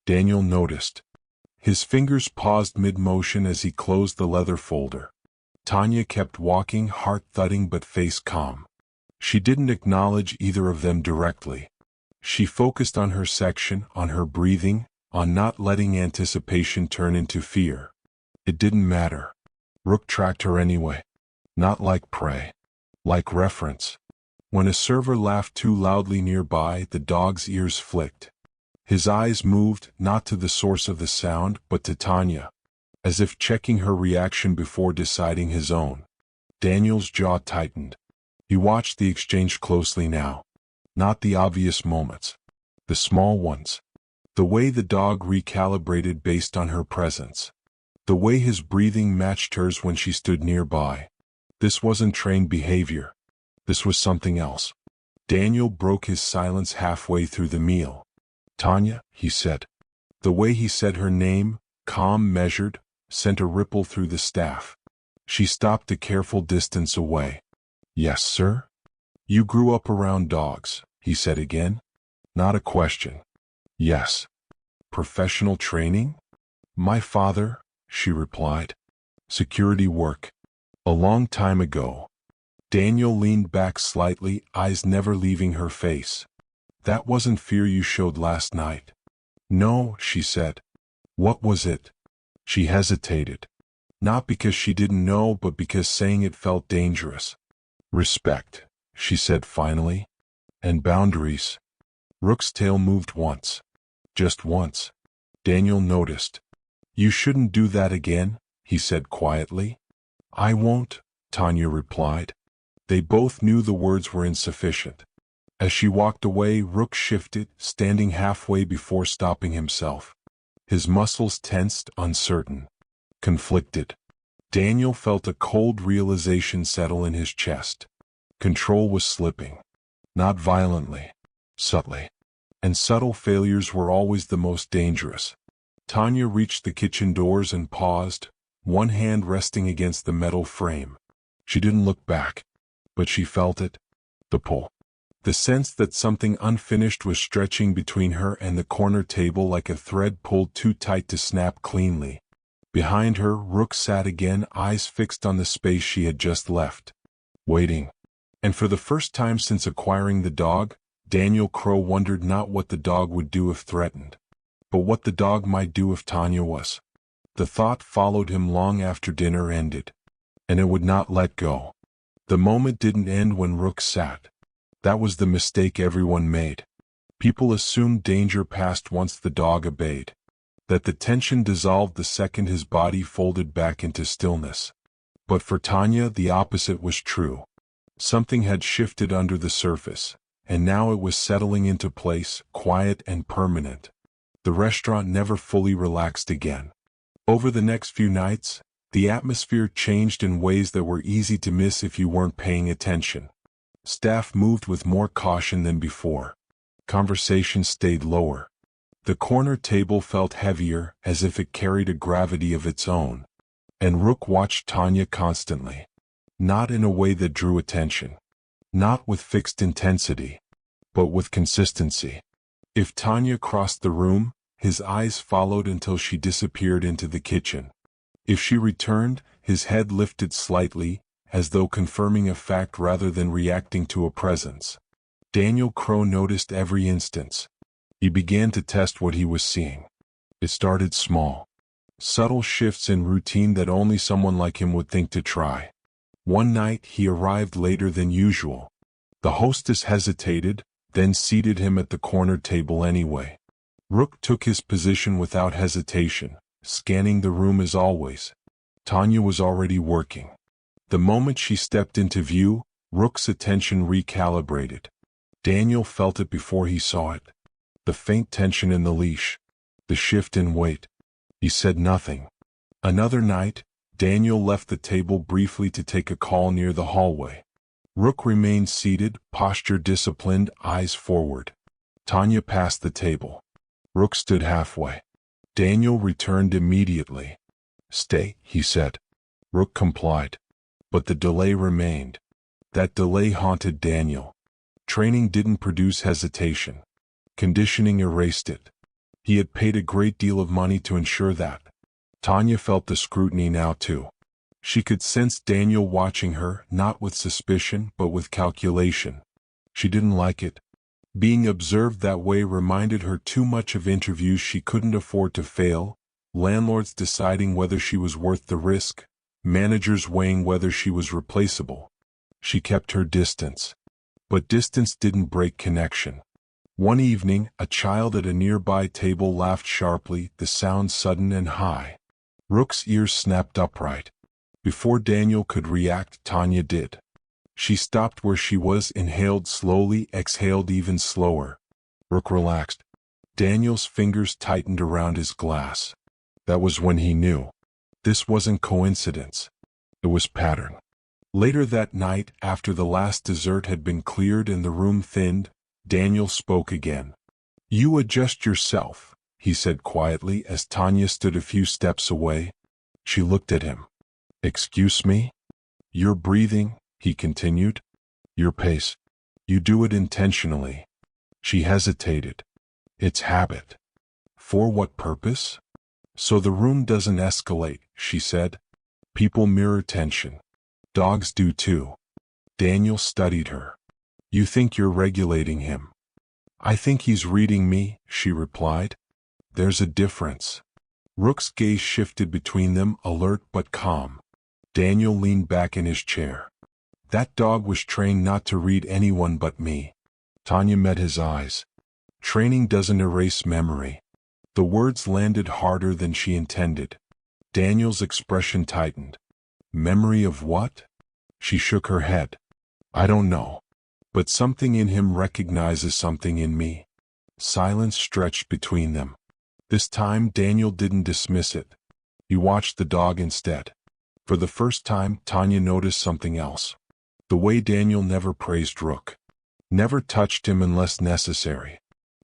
Daniel noticed. His fingers paused mid-motion as he closed the leather folder. Tanya kept walking, heart thudding but face calm. She didn't acknowledge either of them directly. She focused on her section, on her breathing, on not letting anticipation turn into fear. It didn't matter. Rook tracked her anyway. Not like prey. Like reference. When a server laughed too loudly nearby, the dog's ears flicked. His eyes moved, not to the source of the sound, but to Tanya, as if checking her reaction before deciding his own. Daniel's jaw tightened. He watched the exchange closely now. Not the obvious moments. The small ones. The way the dog recalibrated based on her presence. The way his breathing matched hers when she stood nearby. This wasn't trained behavior. This was something else. Daniel broke his silence halfway through the meal. "Tanya," he said. The way he said her name, calm, measured, sent a ripple through the staff. She stopped a careful distance away. "Yes, sir?" "You grew up around dogs," he said again. Not a question. "Yes." "Professional training?" "My father," she replied. "Security work. A long time ago." Daniel leaned back slightly, eyes never leaving her face. "That wasn't fear you showed last night." "No," she said. "What was it?" She hesitated. Not because she didn't know, but because saying it felt dangerous. "Respect," she said finally. "And boundaries." Rook's tail moved once. Just once. Daniel noticed. "You shouldn't do that again," he said quietly. "I won't," Tanya replied. They both knew the words were insufficient. As she walked away, Rook shifted, standing halfway before stopping himself. His muscles tensed, uncertain. Conflicted. Daniel felt a cold realization settle in his chest. Control was slipping. Not violently, subtly. And subtle failures were always the most dangerous. Tanya reached the kitchen doors and paused, one hand resting against the metal frame. She didn't look back, but she felt it, the pull. The sense that something unfinished was stretching between her and the corner table like a thread pulled too tight to snap cleanly. Behind her, Rook sat again, eyes fixed on the space she had just left. Waiting. And for the first time since acquiring the dog, Daniel Crow wondered not what the dog would do if threatened, but what the dog might do if Tanya was. The thought followed him long after dinner ended, and it would not let go. The moment didn't end when Rook sat. That was the mistake everyone made. People assumed danger passed once the dog obeyed, that the tension dissolved the second his body folded back into stillness. But for Tanya, the opposite was true. Something had shifted under the surface, and now it was settling into place, quiet and permanent. The restaurant never fully relaxed again. Over the next few nights, the atmosphere changed in ways that were easy to miss if you weren't paying attention. Staff moved with more caution than before. Conversation stayed lower. The corner table felt heavier, as if it carried a gravity of its own. And Rook watched Tanya constantly. Not in a way that drew attention. Not with fixed intensity, but with consistency. If Tanya crossed the room, his eyes followed until she disappeared into the kitchen. If she returned, his head lifted slightly, as though confirming a fact rather than reacting to a presence. Daniel Crow noticed every instance. He began to test what he was seeing. It started small. Subtle shifts in routine that only someone like him would think to try. One night he arrived later than usual. The hostess hesitated, then seated him at the corner table anyway. Rook took his position without hesitation, scanning the room as always. Tanya was already working. The moment she stepped into view, Rook's attention recalibrated. Daniel felt it before he saw it. The faint tension in the leash. The shift in weight. He said nothing. Another night, Daniel left the table briefly to take a call near the hallway. Rook remained seated, posture disciplined, eyes forward. Tanya passed the table. Rook stood halfway. Daniel returned immediately. "Stay," he said. Rook complied. But the delay remained. That delay haunted Daniel. Training didn't produce hesitation. Conditioning erased it. He had paid a great deal of money to ensure that. Tanya felt the scrutiny now too. She could sense Daniel watching her, not with suspicion, but with calculation. She didn't like it. Being observed that way reminded her too much of interviews she couldn't afford to fail, landlords deciding whether she was worth the risk, managers weighing whether she was replaceable. She kept her distance. But distance didn't break connection. One evening, a child at a nearby table laughed sharply, the sound sudden and high. Rook's ears snapped upright. Before Daniel could react, Tanya did. She stopped where she was, inhaled slowly, exhaled even slower. Rook relaxed. Daniel's fingers tightened around his glass. That was when he knew. This wasn't coincidence. It was pattern. Later that night, after the last dessert had been cleared and the room thinned, Daniel spoke again. "You adjust yourself," he said quietly as Tanya stood a few steps away. She looked at him. "Excuse me? Your breathing," he continued. "Your pace. You do it intentionally." She hesitated. "It's habit." "For what purpose?" "So the room doesn't escalate," she said. "People mirror tension. Dogs do too." Daniel studied her. "You think you're regulating him." "I think he's reading me," she replied. "There's a difference." Rook's gaze shifted between them, alert but calm. Daniel leaned back in his chair. "That dog was trained not to read anyone but me." Tanya met his eyes. "Training doesn't erase memory." The words landed harder than she intended. Daniel's expression tightened. "Memory of what?" She shook her head. "I don't know. But something in him recognizes something in me." Silence stretched between them. This time Daniel didn't dismiss it. He watched the dog instead. For the first time, Tanya noticed something else. The way Daniel never praised Rook. Never touched him unless necessary.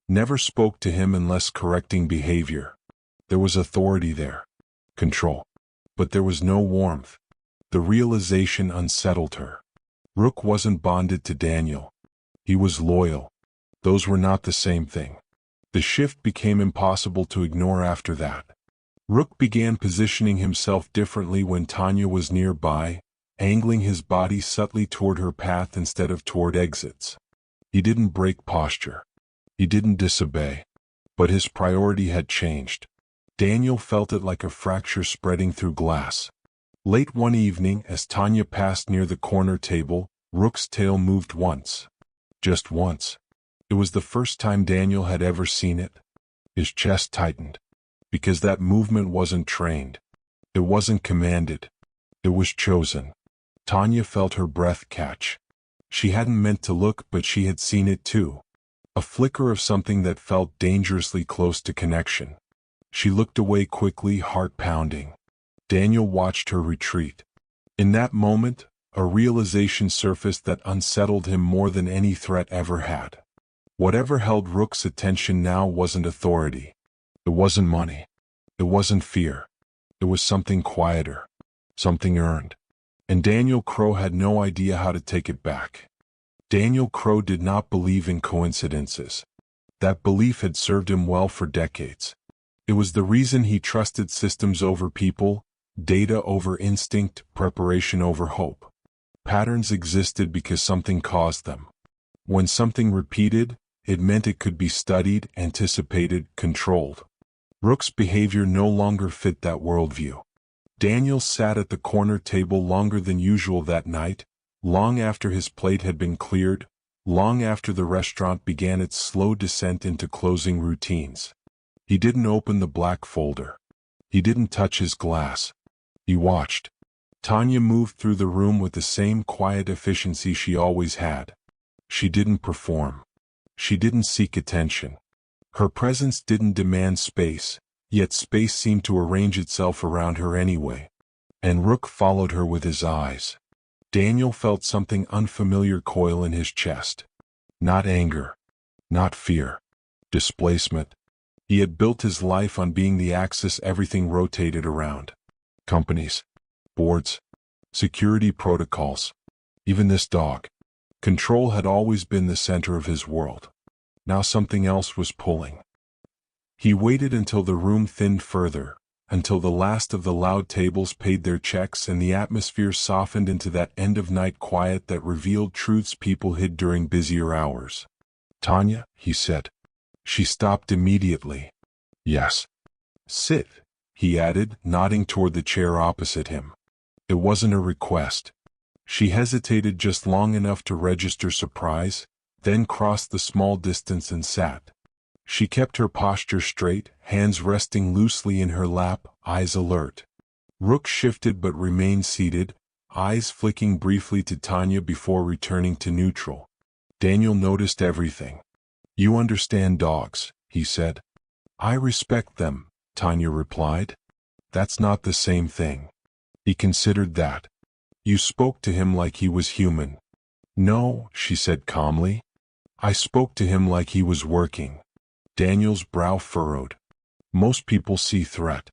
Never spoke to him unless correcting behavior. There was authority there. Control. But there was no warmth. The realization unsettled her. Rook wasn't bonded to Daniel. He was loyal. Those were not the same thing. The shift became impossible to ignore after that. Rook began positioning himself differently when Tanya was nearby, angling his body subtly toward her path instead of toward exits. He didn't break posture. He didn't disobey. But his priority had changed. Daniel felt it like a fracture spreading through glass. Late one evening, as Tanya passed near the corner table, Rook's tail moved once. Just once. It was the first time Daniel had ever seen it. His chest tightened. Because that movement wasn't trained. It wasn't commanded. It was chosen. Tanya felt her breath catch. She hadn't meant to look, but she had seen it too. A flicker of something that felt dangerously close to connection. She looked away quickly, heart pounding. Daniel watched her retreat. In that moment, a realization surfaced that unsettled him more than any threat ever had. Whatever held Rook's attention now wasn't authority. It wasn't money. It wasn't fear. It was something quieter. Something earned. And Daniel Crow had no idea how to take it back. Daniel Crow did not believe in coincidences. That belief had served him well for decades. It was the reason he trusted systems over people, data over instinct, preparation over hope. Patterns existed because something caused them. When something repeated, it meant it could be studied, anticipated, controlled. Rook's behavior no longer fit that worldview. Daniel sat at the corner table longer than usual that night, long after his plate had been cleared, long after the restaurant began its slow descent into closing routines. He didn't open the black folder. He didn't touch his glass. He watched. Tanya moved through the room with the same quiet efficiency she always had. She didn't perform. She didn't seek attention. Her presence didn't demand space, yet space seemed to arrange itself around her anyway. And Rook followed her with his eyes. Daniel felt something unfamiliar coil in his chest. Not anger. Not fear. Displacement. He had built his life on being the axis everything rotated around. Companies. Boards. Security protocols. Even this dog. Control had always been the center of his world. Now something else was pulling. He waited until the room thinned further, until the last of the loud tables paid their checks and the atmosphere softened into that end-of-night quiet that revealed truths people hid during busier hours. "Tanya," he said. She stopped immediately. "Yes." "Sit," he added, nodding toward the chair opposite him. It wasn't a request. She hesitated just long enough to register surprise, then crossed the small distance and sat. She kept her posture straight, hands resting loosely in her lap, eyes alert. Rook shifted but remained seated, eyes flicking briefly to Tanya before returning to neutral. Daniel noticed everything. "You understand dogs," he said. "I respect them," Tanya replied. "That's not the same thing." He considered that. "You spoke to him like he was human." "No," she said calmly. "I spoke to him like he was working." Daniel's brow furrowed. "Most people see threat.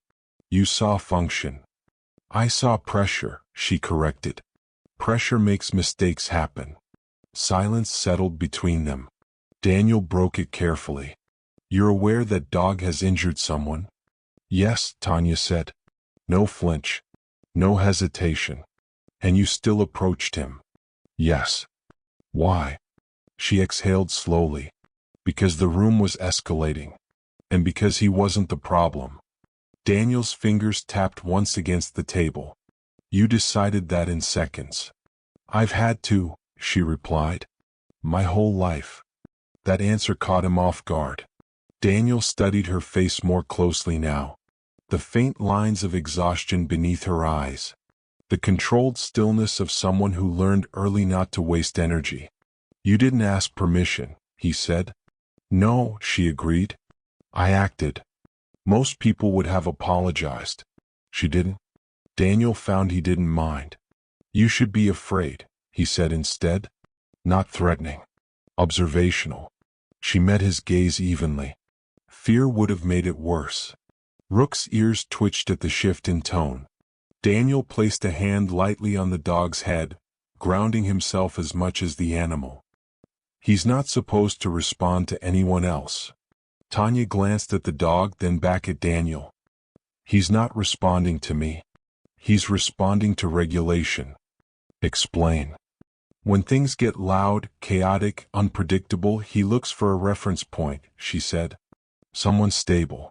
You saw function." "I saw pressure," she corrected. "Pressure makes mistakes happen." Silence settled between them. Daniel broke it carefully. "You're aware that dog has injured someone?" "Yes," Tanya said. No flinch. No hesitation. "And you still approached him?" "Yes." "Why?" She exhaled slowly. "Because the room was escalating. And because he wasn't the problem." Daniel's fingers tapped once against the table. "You decided that in seconds." "I've had to," she replied. "My whole life." That answer caught him off guard. Daniel studied her face more closely now. The faint lines of exhaustion beneath her eyes. The controlled stillness of someone who learned early not to waste energy. "You didn't ask permission," he said. "No," she agreed. "I acted." Most people would have apologized. She didn't. Daniel found he didn't mind. "You should be afraid," he said instead. "Not threatening." Observational. She met his gaze evenly. Fear would have made it worse. Rook's ears twitched at the shift in tone. Daniel placed a hand lightly on the dog's head, grounding himself as much as the animal. He's not supposed to respond to anyone else. Tanya glanced at the dog, then back at Daniel. He's not responding to me. He's responding to regulation. Explain. When things get loud, chaotic, unpredictable, he looks for a reference point, she said. Someone stable.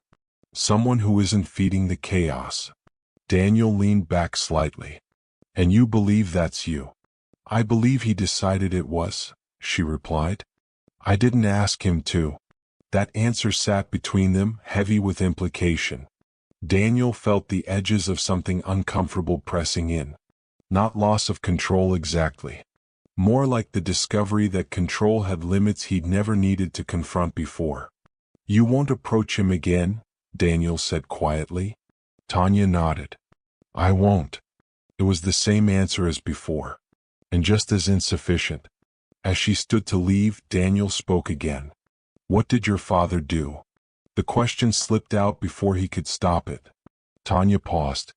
Someone who isn't feeding the chaos. Daniel leaned back slightly. And you believe that's you? I believe he decided it was, she replied. I didn't ask him to. That answer sat between them, heavy with implication. Daniel felt the edges of something uncomfortable pressing in. Not loss of control exactly. More like the discovery that control had limits he'd never needed to confront before. You won't approach him again, Daniel said quietly. Tanya nodded. I won't. It was the same answer as before, and just as insufficient. As she stood to leave, Daniel spoke again. What did your father do? The question slipped out before he could stop it. Tanya paused.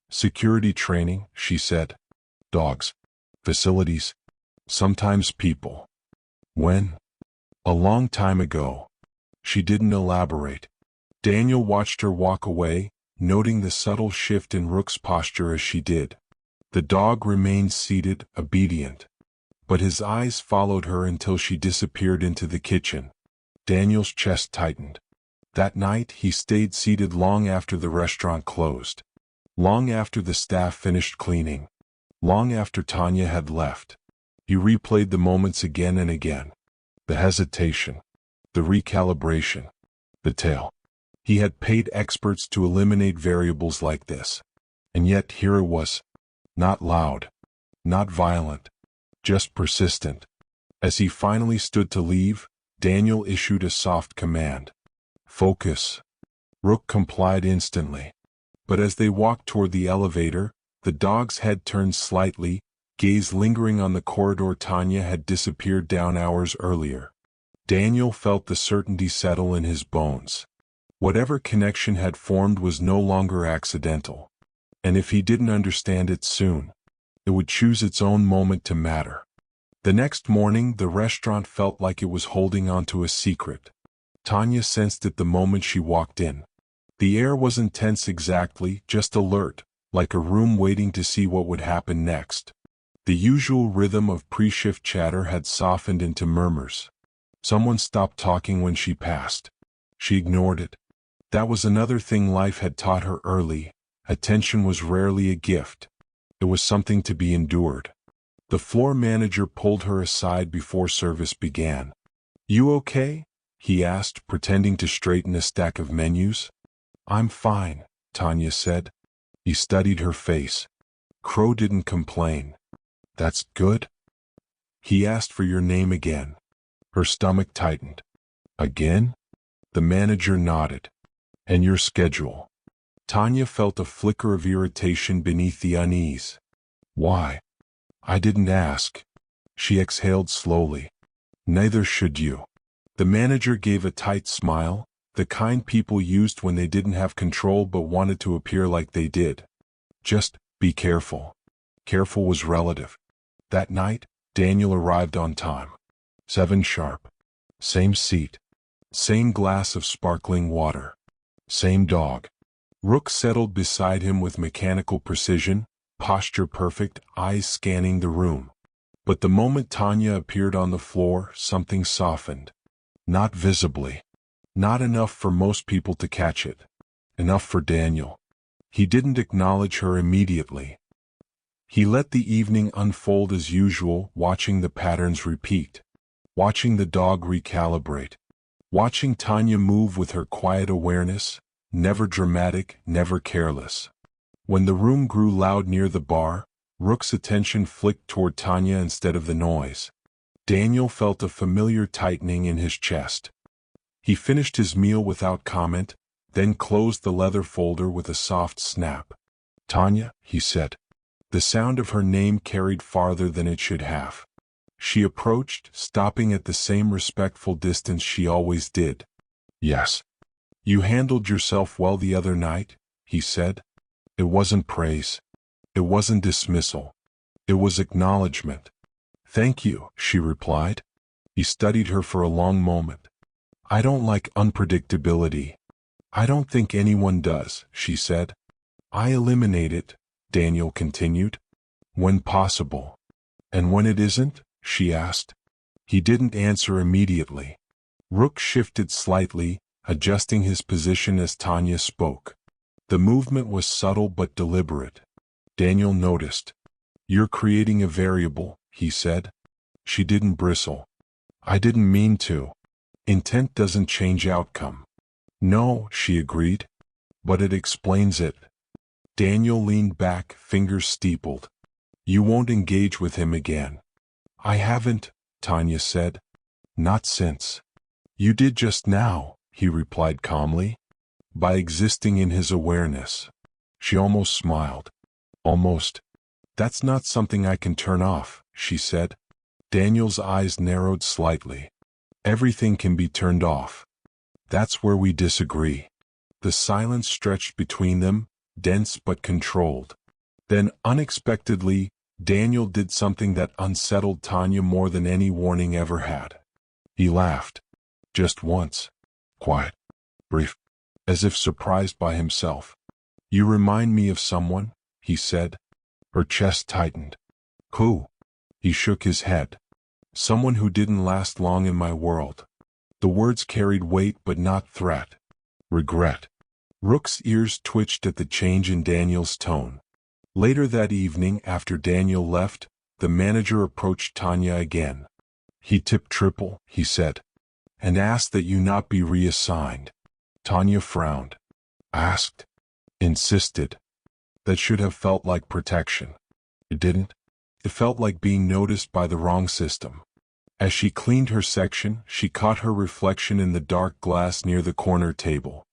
Security training, she said. Dogs. Facilities. Sometimes people. When? A long time ago. She didn't elaborate. Daniel watched her walk away, noting the subtle shift in Rook's posture as she did. The dog remained seated, obedient. But his eyes followed her until she disappeared into the kitchen. Daniel's chest tightened. That night he stayed seated long after the restaurant closed. Long after the staff finished cleaning. Long after Tanya had left. He replayed the moments again and again. The hesitation. The recalibration. The tale. He had paid experts to eliminate variables like this. And yet here it was. Not loud. Not violent. Just persistent. As he finally stood to leave, Daniel issued a soft command. Focus. Rook complied instantly. But as they walked toward the elevator, the dog's head turned slightly, gaze lingering on the corridor Tanya had disappeared down hours earlier. Daniel felt the certainty settle in his bones. Whatever connection had formed was no longer accidental. And if he didn't understand it soon, it would choose its own moment to matter. The next morning, the restaurant felt like it was holding on to a secret. Tanya sensed it the moment she walked in. The air wasn't tense exactly, just alert, like a room waiting to see what would happen next. The usual rhythm of pre-shift chatter had softened into murmurs. Someone stopped talking when she passed. She ignored it. That was another thing life had taught her early. Attention was rarely a gift. It was something to be endured. The floor manager pulled her aside before service began. You okay? He asked, pretending to straighten a stack of menus. I'm fine, Tanya said. He studied her face. Crow didn't complain. That's good? He asked for your name again. Her stomach tightened. Again? The manager nodded. And your schedule. Tanya felt a flicker of irritation beneath the unease. Why? I didn't ask. She exhaled slowly. Neither should you. The manager gave a tight smile, the kind people used when they didn't have control but wanted to appear like they did. Just be careful. Careful was relative. That night, Daniel arrived on time. 7 sharp. Same seat. Same glass of sparkling water. Same dog. Rook settled beside him with mechanical precision, posture perfect, eyes scanning the room. But the moment Tanya appeared on the floor, something softened. Not visibly. Not enough for most people to catch it. Enough for Daniel. He didn't acknowledge her immediately. He let the evening unfold as usual, watching the patterns repeat. Watching the dog recalibrate. Watching Tanya move with her quiet awareness, never dramatic, never careless. When the room grew loud near the bar, Rook's attention flicked toward Tanya instead of the noise. Daniel felt a familiar tightening in his chest. He finished his meal without comment, then closed the leather folder with a soft snap. Tanya, he said. The sound of her name carried farther than it should have. She approached, stopping at the same respectful distance she always did. Yes. You handled yourself well the other night, he said. It wasn't praise. It wasn't dismissal. It was acknowledgement. Thank you, she replied. He studied her for a long moment. I don't like unpredictability. I don't think anyone does, she said. I eliminate it, Daniel continued. When possible. And when it isn't? She asked. He didn't answer immediately. Rook shifted slightly, adjusting his position as Tanya spoke. The movement was subtle but deliberate. Daniel noticed. You're creating a variable, he said. She didn't bristle. I didn't mean to. Intent doesn't change outcome. No, she agreed. But it explains it. Daniel leaned back, fingers steepled. You won't engage with him again. I haven't, Tanya said. Not since. You did just now, he replied calmly. By existing in his awareness. She almost smiled. Almost. That's not something I can turn off, she said. Daniel's eyes narrowed slightly. Everything can be turned off. That's where we disagree. The silence stretched between them, dense but controlled. Then, unexpectedly, Daniel did something that unsettled Tanya more than any warning ever had. He laughed. Just once. Quiet. Brief. As if surprised by himself. You remind me of someone, he said. Her chest tightened. Who? He shook his head. Someone who didn't last long in my world. The words carried weight but not threat. Regret. Rook's ears twitched at the change in Daniel's tone. Later that evening, after Daniel left, the manager approached Tanya again. He tipped triple, he said, and asked that you not be reassigned. Tanya frowned. Asked. Insisted. That should have felt like protection. It didn't. It felt like being noticed by the wrong system. As she cleaned her section, she caught her reflection in the dark glass near the corner table.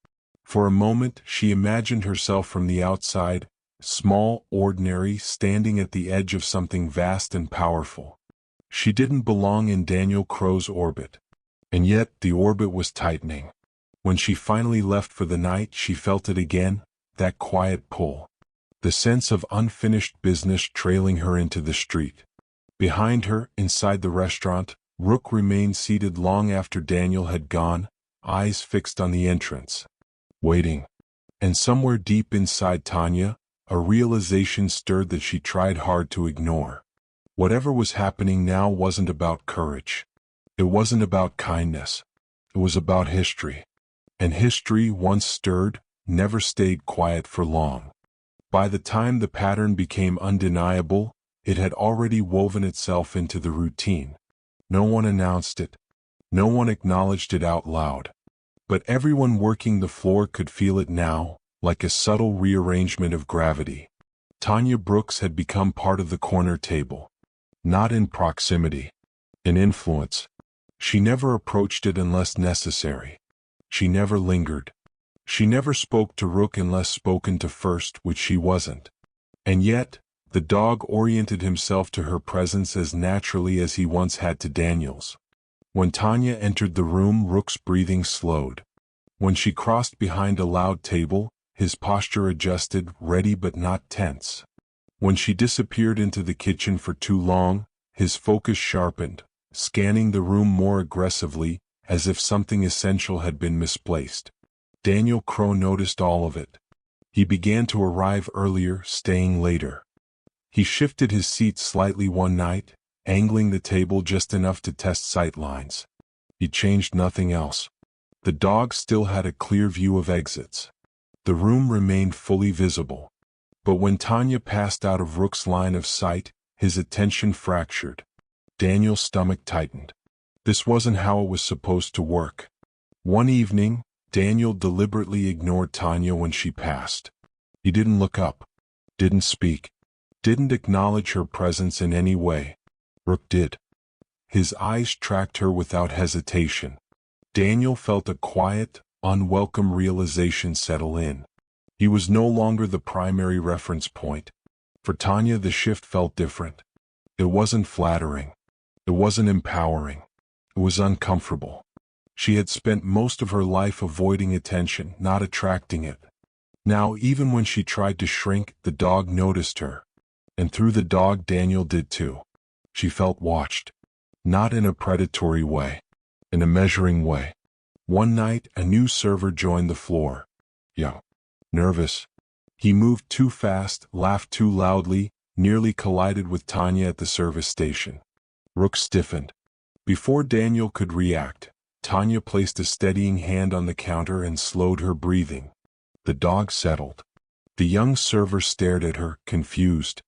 For a moment, she imagined herself from the outside, small, ordinary, standing at the edge of something vast and powerful. She didn't belong in Daniel Crow's orbit. And yet, the orbit was tightening. When she finally left for the night, she felt it again, that quiet pull. The sense of unfinished business trailing her into the street. Behind her, inside the restaurant, Rook remained seated long after Daniel had gone, eyes fixed on the entrance. Waiting. And somewhere deep inside Tanya, a realization stirred that she tried hard to ignore. Whatever was happening now wasn't about courage. It wasn't about kindness. It was about history. And history, once stirred, never stayed quiet for long. By the time the pattern became undeniable, it had already woven itself into the routine. No one announced it. No one acknowledged it out loud. But everyone working the floor could feel it now, like a subtle rearrangement of gravity. Tanya Brooks had become part of the corner table. Not in proximity. In influence. She never approached it unless necessary. She never lingered. She never spoke to Rook unless spoken to first, which she wasn't. And yet, the dog oriented himself to her presence as naturally as he once had to Daniel's. When Tanya entered the room, Rook's breathing slowed. When she crossed behind a loud table, his posture adjusted, ready but not tense. When she disappeared into the kitchen for too long, his focus sharpened, scanning the room more aggressively, as if something essential had been misplaced. Daniel Crow noticed all of it. He began to arrive earlier, staying later. He shifted his seat slightly one night, angling the table just enough to test sight lines. He changed nothing else. The dog still had a clear view of exits. The room remained fully visible. But when Tanya passed out of Rook's line of sight, his attention fractured. Daniel's stomach tightened. This wasn't how it was supposed to work. One evening, Daniel deliberately ignored Tanya when she passed. He didn't look up, didn't speak, didn't acknowledge her presence in any way. Rook did. His eyes tracked her without hesitation. Daniel felt a quiet, unwelcome realization settle in. He was no longer the primary reference point. For Tanya, the shift felt different. It wasn't flattering. It wasn't empowering. It was uncomfortable. She had spent most of her life avoiding attention, not attracting it. Now, even when she tried to shrink, the dog noticed her. And through the dog, Daniel did too. She felt watched. Not in a predatory way. In a measuring way. One night, a new server joined the floor. Young. Nervous. He moved too fast, laughed too loudly, nearly collided with Tanya at the service station. Rook stiffened. Before Daniel could react, Tanya placed a steadying hand on the counter and slowed her breathing. The dog settled. The young server stared at her, confused.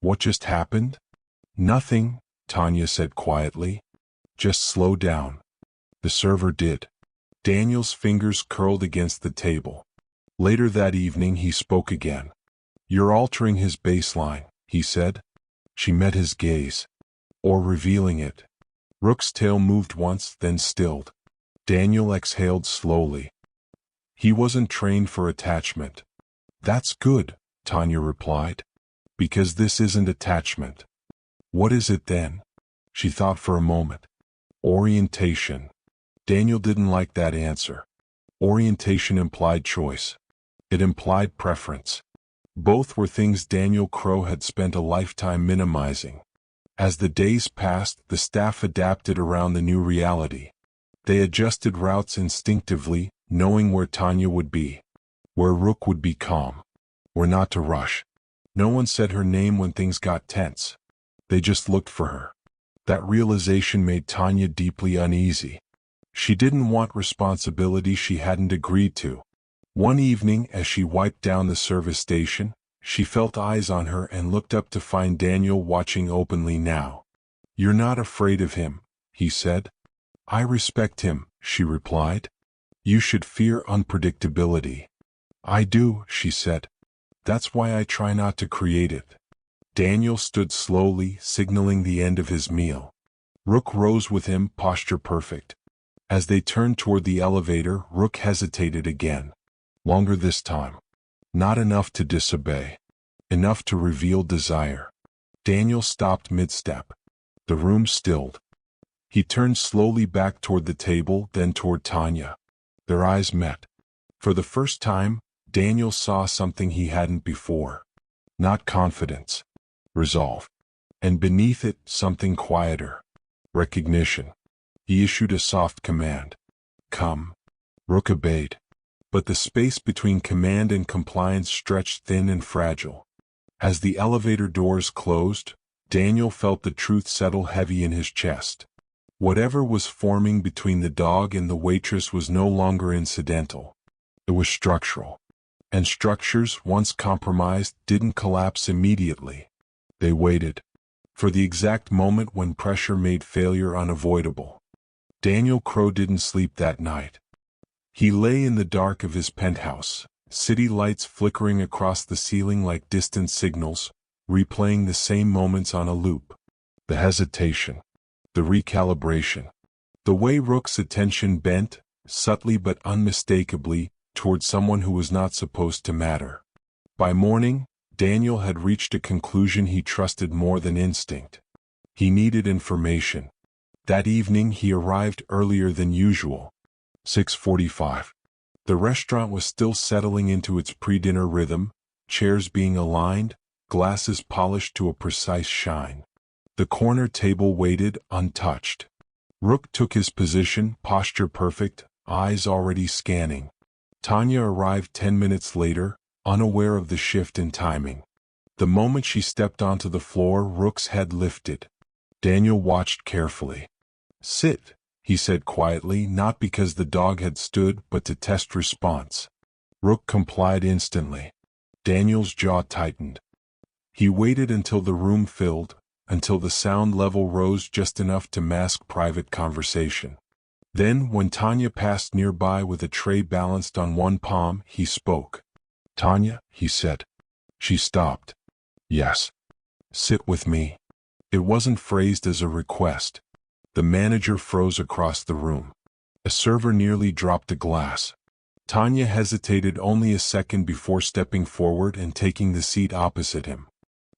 What just happened? Nothing, Tanya said quietly. Just slow down. The server did. Daniel's fingers curled against the table. Later that evening he spoke again. You're altering his baseline, he said. She met his gaze. Or revealing it. Rook's tail moved once, then stilled. Daniel exhaled slowly. He wasn't trained for attachment. That's good, Tanya replied. Because this isn't attachment. What is it then? She thought for a moment. Orientation. Daniel didn't like that answer. Orientation implied choice. It implied preference. Both were things Daniel Crow had spent a lifetime minimizing. As the days passed, the staff adapted around the new reality. They adjusted routes instinctively, knowing where Tanya would be. Where Rook would be calm. Where not to rush. No one said her name when things got tense. They just looked for her. That realization made Tanya deeply uneasy. She didn't want responsibility she hadn't agreed to. One evening, as she wiped down the service station, she felt eyes on her and looked up to find Daniel watching openly now. You're not afraid of him, he said. I respect him, she replied. You should fear unpredictability. I do, she said. That's why I try not to create it. Daniel stood slowly, signaling the end of his meal. Rook rose with him, posture perfect. As they turned toward the elevator, Rook hesitated again. Longer this time. Not enough to disobey. Enough to reveal desire. Daniel stopped mid-step. The room stilled. He turned slowly back toward the table, then toward Tanya. Their eyes met. For the first time, Daniel saw something he hadn't before. Not confidence. Resolve. And beneath it, something quieter. Recognition. He issued a soft command. Come. Rook obeyed. But the space between command and compliance stretched thin and fragile. As the elevator doors closed, Daniel felt the truth settle heavy in his chest. Whatever was forming between the dog and the waitress was no longer incidental. It was structural. And structures, once compromised, didn't collapse immediately. They waited. For the exact moment when pressure made failure unavoidable. Daniel Crow didn't sleep that night. He lay in the dark of his penthouse, city lights flickering across the ceiling like distant signals, replaying the same moments on a loop. The hesitation. The recalibration. The way Rook's attention bent, subtly but unmistakably, toward someone who was not supposed to matter. By morning, Daniel had reached a conclusion he trusted more than instinct. He needed information. That evening he arrived earlier than usual. 6:45. The restaurant was still settling into its pre-dinner rhythm, chairs being aligned, glasses polished to a precise shine. The corner table waited, untouched. Rook took his position, posture perfect, eyes already scanning. Tanya arrived 10 minutes later, unaware of the shift in timing. The moment she stepped onto the floor, Rook's head lifted. Daniel watched carefully. Sit, he said quietly, not because the dog had stood, but to test response. Rook complied instantly. Daniel's jaw tightened. He waited until the room filled, until the sound level rose just enough to mask private conversation. Then, when Tanya passed nearby with a tray balanced on one palm, he spoke. Tanya, he said. She stopped. Yes. Sit with me. It wasn't phrased as a request. The manager froze across the room. A server nearly dropped a glass. Tanya hesitated only a second before stepping forward and taking the seat opposite him.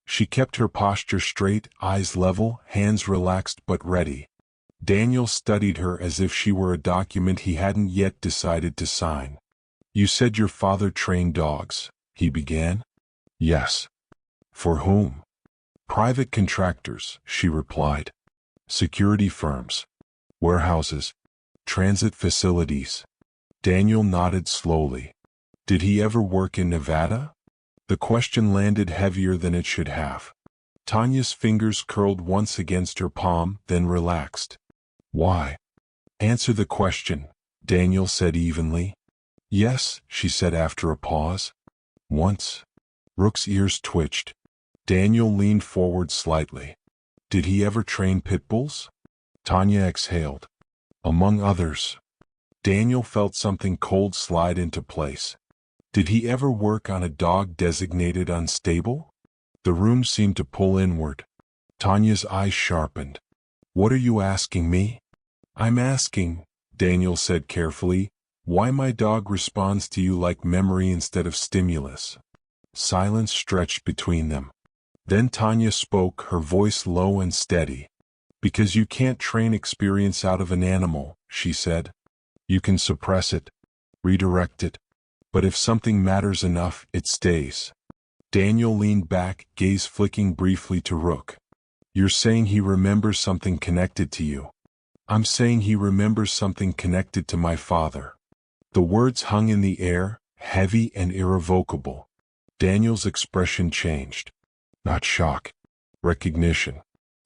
She kept her posture straight, eyes level, hands relaxed but ready. Daniel studied her as if she were a document he hadn't yet decided to sign. "You said your father trained dogs," he began. "Yes." "For whom?" "Private contractors," she replied. "Security firms, warehouses, transit facilities." Daniel nodded slowly. "Did he ever work in Nevada?" The question landed heavier than it should have. Tanya's fingers curled once against her palm, then relaxed. "Why?" "Answer the question," Daniel said evenly. "Yes," she said after a pause. "Once." Rook's ears twitched. Daniel leaned forward slightly. "Did he ever train Pitbulls?" Tanya exhaled. "Among others." Daniel felt something cold slide into place. "Did he ever work on a dog designated unstable?" The room seemed to pull inward. Tanya's eyes sharpened. "What are you asking me?" "I'm asking," Daniel said carefully, "why my dog responds to you like memory instead of stimulus." Silence stretched between them. Then Tanya spoke, her voice low and steady. "Because you can't train experience out of an animal," she said. "You can suppress it, redirect it. But if something matters enough, it stays." Daniel leaned back, gaze flicking briefly to Rook. "You're saying he remembers something connected to you." "I'm saying he remembers something connected to my father." The words hung in the air, heavy and irrevocable. Daniel's expression changed. Not shock. Recognition.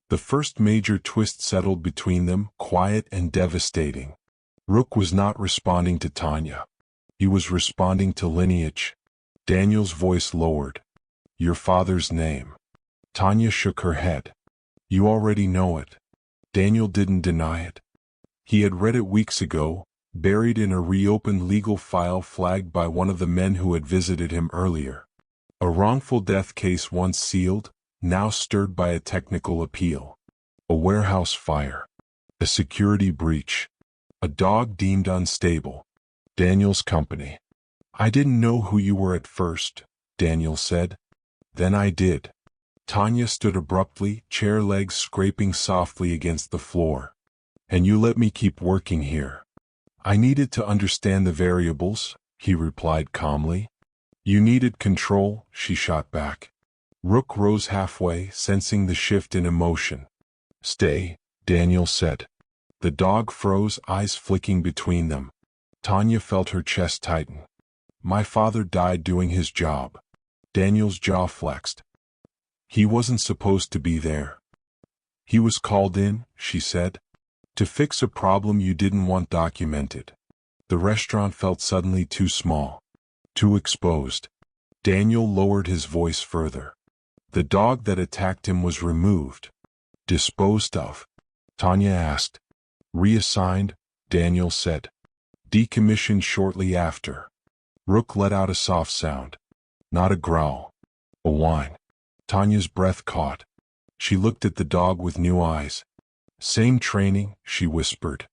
The first major twist settled between them, quiet and devastating. Rook was not responding to Tanya. He was responding to lineage. Daniel's voice lowered. "Your father's name." Tanya shook her head. "You already know it." Daniel didn't deny it. He had read it weeks ago, buried in a reopened legal file flagged by one of the men who had visited him earlier. A wrongful death case once sealed, now stirred by a technical appeal. A warehouse fire. A security breach. A dog deemed unstable. Daniel's company. "I didn't know who you were at first," Daniel said. "Then I did." Tanya stood abruptly, chair legs scraping softly against the floor. "And you let me keep working here." "I needed to understand the variables," he replied calmly. "You needed control," she shot back. Rook rose halfway, sensing the shift in emotion. "Stay," Daniel said. The dog froze, eyes flicking between them. Tanya felt her chest tighten. "My father died doing his job." Daniel's jaw flexed. "He wasn't supposed to be there." "He was called in," she said, "to fix a problem you didn't want documented." The restaurant felt suddenly too small, too exposed. Daniel lowered his voice further. "The dog that attacked him was removed." "Disposed of?" Tanya asked. "Reassigned," Daniel said. "Decommissioned shortly after." Rook let out a soft sound. Not a growl. A whine. Tanya's breath caught. She looked at the dog with new eyes. "Same training," she whispered.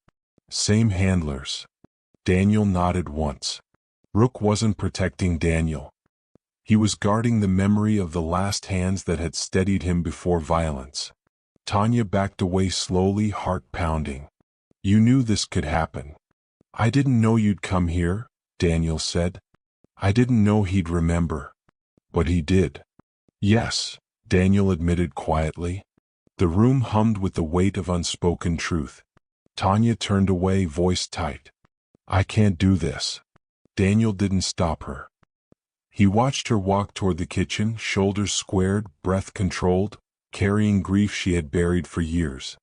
"Same handlers." Daniel nodded once. Rook wasn't protecting Daniel. He was guarding the memory of the last hands that had steadied him before violence. Tanya backed away slowly, heart pounding. "You knew this could happen." "I didn't know you'd come here," Daniel said. "I didn't know he'd remember." "But he did." "Yes," Daniel admitted quietly. The room hummed with the weight of unspoken truth. Tanya turned away, voice tight. "I can't do this." Daniel didn't stop her. He watched her walk toward the kitchen, shoulders squared, breath controlled, carrying grief she had buried for years.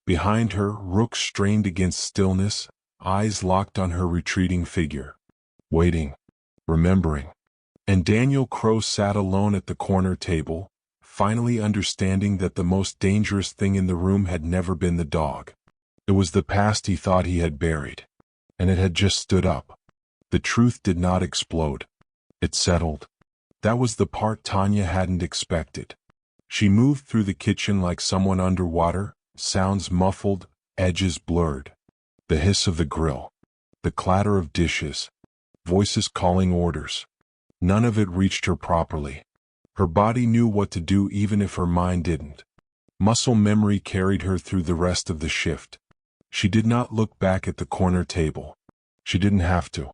Behind her, Rook strained against stillness, eyes locked on her retreating figure. Waiting. Remembering. And Daniel Crow sat alone at the corner table, finally understanding that the most dangerous thing in the room had never been the dog. It was the past he thought he had buried. And it had just stood up. The truth did not explode. It settled. That was the part Tanya hadn't expected. She moved through the kitchen like someone underwater, sounds muffled, edges blurred. The hiss of the grill. The clatter of dishes. Voices calling orders. None of it reached her properly. Her body knew what to do even if her mind didn't. Muscle memory carried her through the rest of the shift. She did not look back at the corner table. She didn't have to.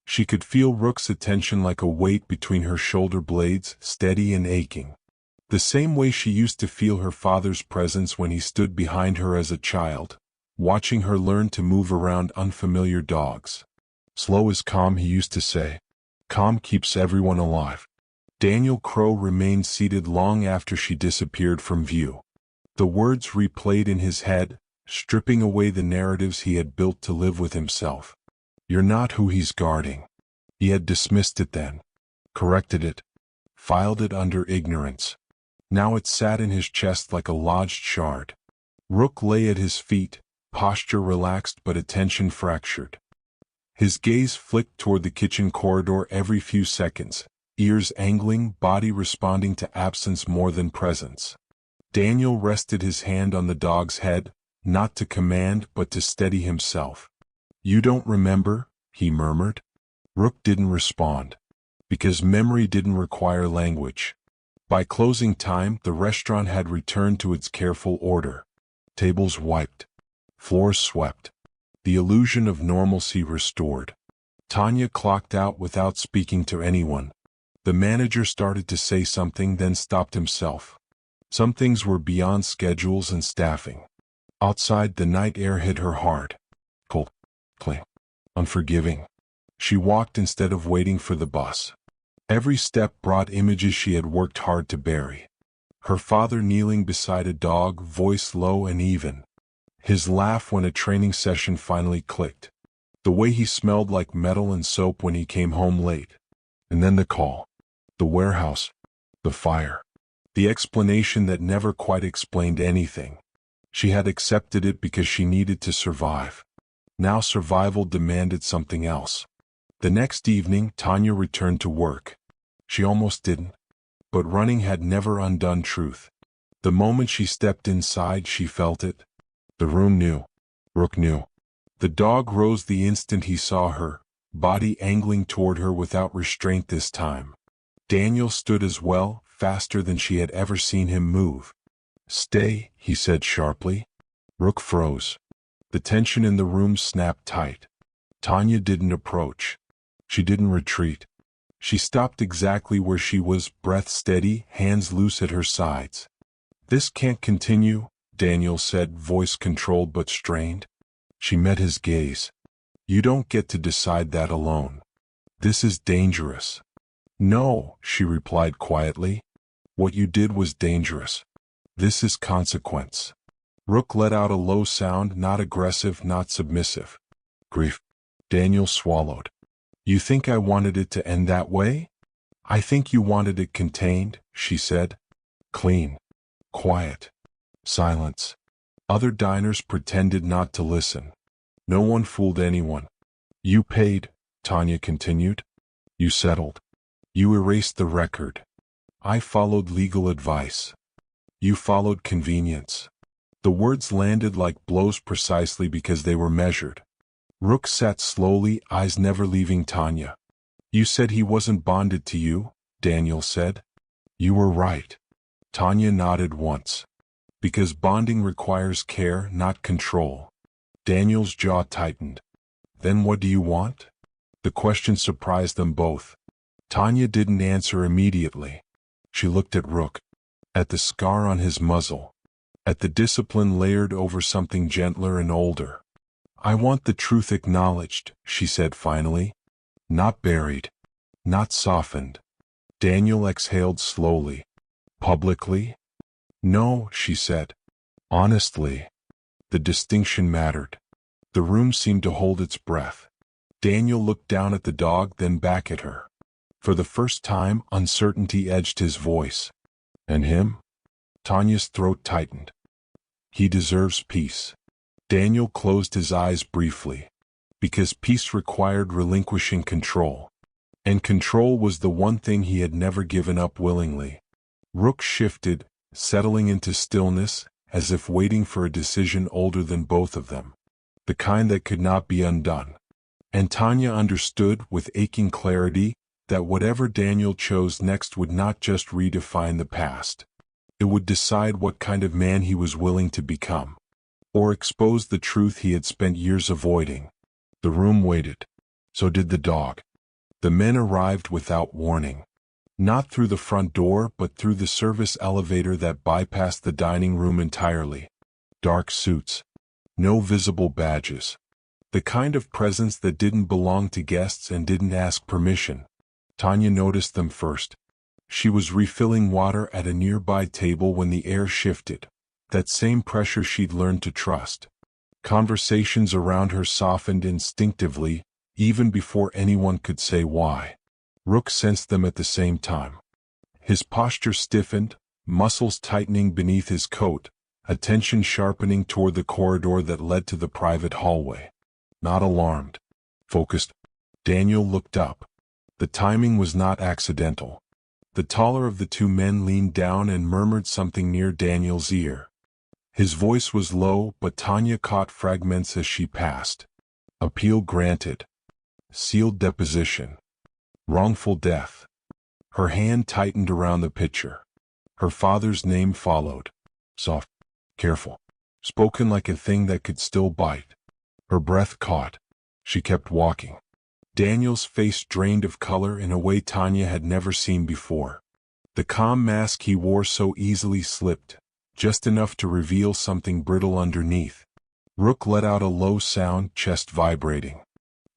She could feel Rook's attention like a weight between her shoulder blades, steady and aching. The same way she used to feel her father's presence when he stood behind her as a child, watching her learn to move around unfamiliar dogs. Slow is calm, he used to say. Calm keeps everyone alive. Daniel Crow remained seated long after she disappeared from view. The words replayed in his head, stripping away the narratives he had built to live with himself. You're not who he's guarding. He had dismissed it then, corrected it, filed it under ignorance. Now it sat in his chest like a lodged shard. Rook lay at his feet, posture relaxed but attention fractured. His gaze flicked toward the kitchen corridor every few seconds, ears angling, body responding to absence more than presence. Daniel rested his hand on the dog's head, not to command but to steady himself. You don't remember, he murmured. Rook didn't respond, because memory didn't require language. By closing time, the restaurant had returned to its careful order. Tables wiped. Floors swept. The illusion of normalcy restored. Tanya clocked out without speaking to anyone. The manager started to say something, then stopped himself. Some things were beyond schedules and staffing. Outside, the night air hit her hard. Cold, clean, unforgiving. She walked instead of waiting for the bus. Every step brought images she had worked hard to bury. Her father kneeling beside a dog, voice low and even. His laugh when a training session finally clicked. The way he smelled like metal and soap when he came home late. And then the call. The warehouse. The fire. The explanation that never quite explained anything. She had accepted it because she needed to survive. Now survival demanded something else. The next evening, Tanya returned to work. She almost didn't. But running had never undone truth. The moment she stepped inside, she felt it. The room knew. Rook knew. The dog rose the instant he saw her, body angling toward her without restraint this time. Daniel stood as well, faster than she had ever seen him move. Stay, he said sharply. Rook froze. The tension in the room snapped tight. Tanya didn't approach. She didn't retreat. She stopped exactly where she was, breath steady, hands loose at her sides. This can't continue, Daniel said, voice controlled but strained. She met his gaze. You don't get to decide that alone. This is dangerous. No, she replied quietly. What you did was dangerous. This is consequence. Rook let out a low sound, not aggressive, not submissive. Grief. Daniel swallowed. You think I wanted it to end that way? I think you wanted it contained, she said. Clean. Quiet. Silence. Other diners pretended not to listen. No one fooled anyone. You paid, Tanya continued. You settled. You erased the record. I followed legal advice. You followed convenience. The words landed like blows precisely because they were measured. Rook sat slowly, eyes never leaving Tanya. You said he wasn't bonded to you, Daniel said. You were right. Tanya nodded once. Because bonding requires care, not control. Daniel's jaw tightened. Then what do you want? The question surprised them both. Tanya didn't answer immediately. She looked at Rook. At the scar on his muzzle. At the discipline layered over something gentler and older. I want the truth acknowledged, she said finally. Not buried. Not softened. Daniel exhaled slowly. Publicly? No, she said. Honestly. The distinction mattered. The room seemed to hold its breath. Daniel looked down at the dog, then back at her. For the first time, uncertainty edged his voice. And him? Tanya's throat tightened. He deserves peace. Daniel closed his eyes briefly. Because peace required relinquishing control. And control was the one thing he had never given up willingly. Rook shifted, settling into stillness, as if waiting for a decision older than both of them. The kind that could not be undone. And Tanya understood with aching clarity, that whatever Daniel chose next would not just redefine the past. It would decide what kind of man he was willing to become, or expose the truth he had spent years avoiding. The room waited. So did the dog. The men arrived without warning. Not through the front door, but through the service elevator that bypassed the dining room entirely. Dark suits. No visible badges. The kind of presence that didn't belong to guests and didn't ask permission. Tanya noticed them first. She was refilling water at a nearby table when the air shifted. That same pressure she'd learned to trust. Conversations around her softened instinctively, even before anyone could say why. Rook sensed them at the same time. His posture stiffened, muscles tightening beneath his coat, attention sharpening toward the corridor that led to the private hallway. Not alarmed. Focused. Daniel looked up. The timing was not accidental. The taller of the two men leaned down and murmured something near Daniel's ear. His voice was low, but Tanya caught fragments as she passed. Appeal granted. Sealed deposition. Wrongful death. Her hand tightened around the picture. Her father's name followed. Soft. Careful. Spoken like a thing that could still bite. Her breath caught. She kept walking. Daniel's face drained of color in a way Tanya had never seen before. The calm mask he wore so easily slipped, just enough to reveal something brittle underneath. Rook let out a low sound, chest vibrating.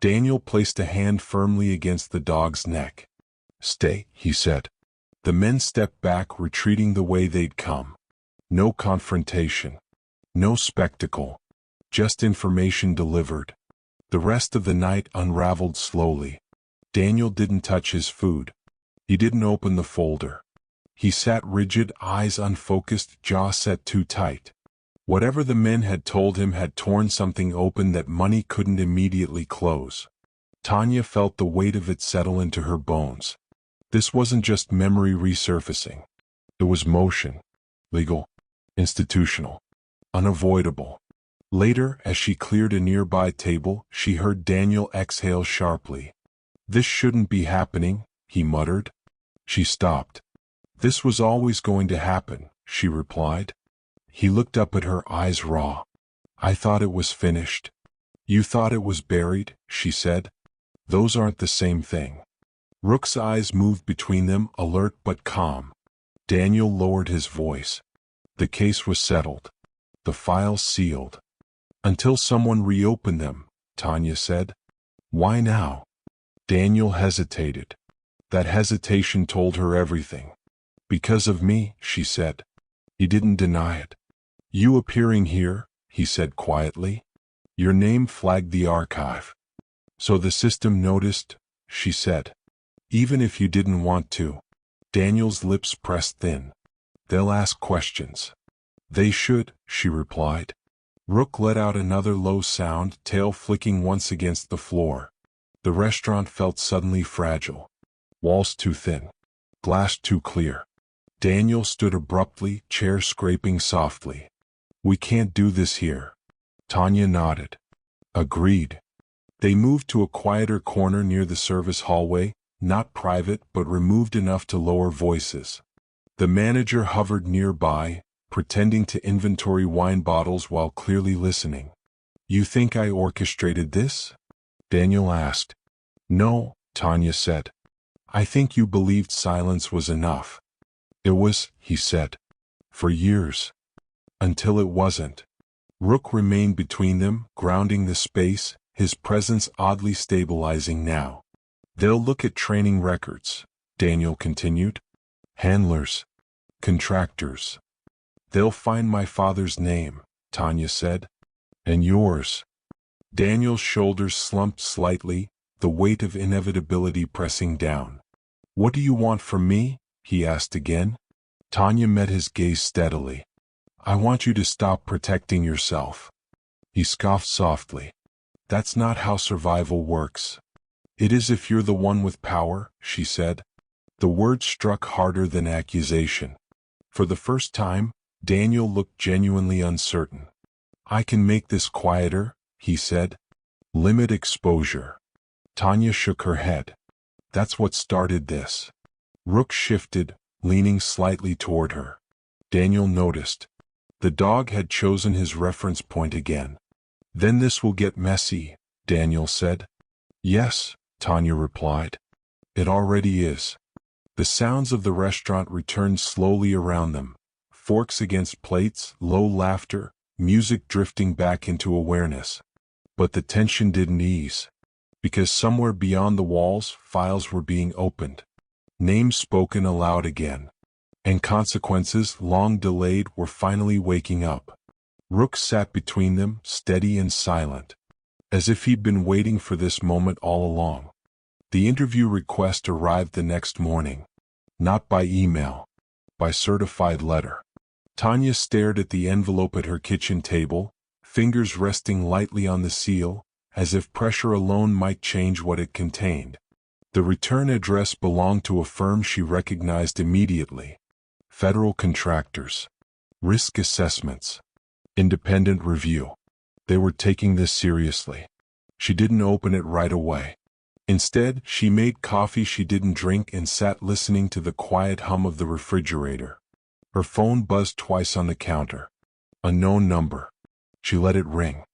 Daniel placed a hand firmly against the dog's neck. "Stay," he said. The men stepped back, retreating the way they'd come. No confrontation. No spectacle. Just information delivered. The rest of the night unraveled slowly. Daniel didn't touch his food. He didn't open the folder. He sat rigid, eyes unfocused, jaw set too tight. Whatever the men had told him had torn something open that money couldn't immediately close. Tanya felt the weight of it settle into her bones. This wasn't just memory resurfacing. It was motion. Legal. Institutional. Unavoidable. Later, as she cleared a nearby table, she heard Daniel exhale sharply. "This shouldn't be happening," he muttered. She stopped. "This was always going to happen," she replied. He looked up at her, eyes raw. "I thought it was finished." "You thought it was buried," she said. "Those aren't the same thing." Rook's eyes moved between them, alert but calm. Daniel lowered his voice. "The case was settled. The files sealed. Until someone reopened them," Tanya said. "Why now?" Daniel hesitated. That hesitation told her everything. "Because of me," she said. He didn't deny it. "You appearing here," he said quietly. "Your name flagged the archive. So the system noticed," she said. "Even if you didn't want to." Daniel's lips pressed thin. "They'll ask questions." "They should," she replied. Rook let out another low sound, tail flicking once against the floor. The restaurant felt suddenly fragile. Walls too thin. Glass too clear. Daniel stood abruptly, chair scraping softly. "We can't do this here." Tanya nodded. "Agreed." They moved to a quieter corner near the service hallway, not private but removed enough to lower voices. The manager hovered nearby, pretending to inventory wine bottles while clearly listening. "You think I orchestrated this?" Daniel asked. "No," Tanya said. "I think you believed silence was enough." "It was," he said. "For years. Until it wasn't." Rook remained between them, grounding the space, his presence oddly stabilizing now. "They'll look at training records," Daniel continued. "Handlers. Contractors. They'll find my father's name," Tanya said. "And yours." Daniel's shoulders slumped slightly, the weight of inevitability pressing down. "What do you want from me?" he asked again. Tanya met his gaze steadily. "I want you to stop protecting yourself." He scoffed softly. "That's not how survival works." "It is if you're the one with power," she said. The word struck harder than accusation. For the first time, Daniel looked genuinely uncertain. "I can make this quieter," he said. "Limit exposure." Tanya shook her head. That's what started this. Rook shifted, leaning slightly toward her. Daniel noticed. The dog had chosen his reference point again. Then this will get messy, Daniel said. Yes, Tanya replied. It already is. The sounds of the restaurant returned slowly around them. Forks against plates, low laughter, music drifting back into awareness. But the tension didn't ease. Because somewhere beyond the walls, files were being opened. Names spoken aloud again. And consequences, long delayed, were finally waking up. Rook sat between them, steady and silent. As if he'd been waiting for this moment all along. The interview request arrived the next morning. Not by email. By certified letter. Tanya stared at the envelope at her kitchen table, fingers resting lightly on the seal, as if pressure alone might change what it contained. The return address belonged to a firm she recognized immediately. Federal contractors. Risk assessments. Independent review. They were taking this seriously. She didn't open it right away. Instead, she made coffee she didn't drink and sat listening to the quiet hum of the refrigerator. Her phone buzzed twice on the counter. Unknown number. She let it ring.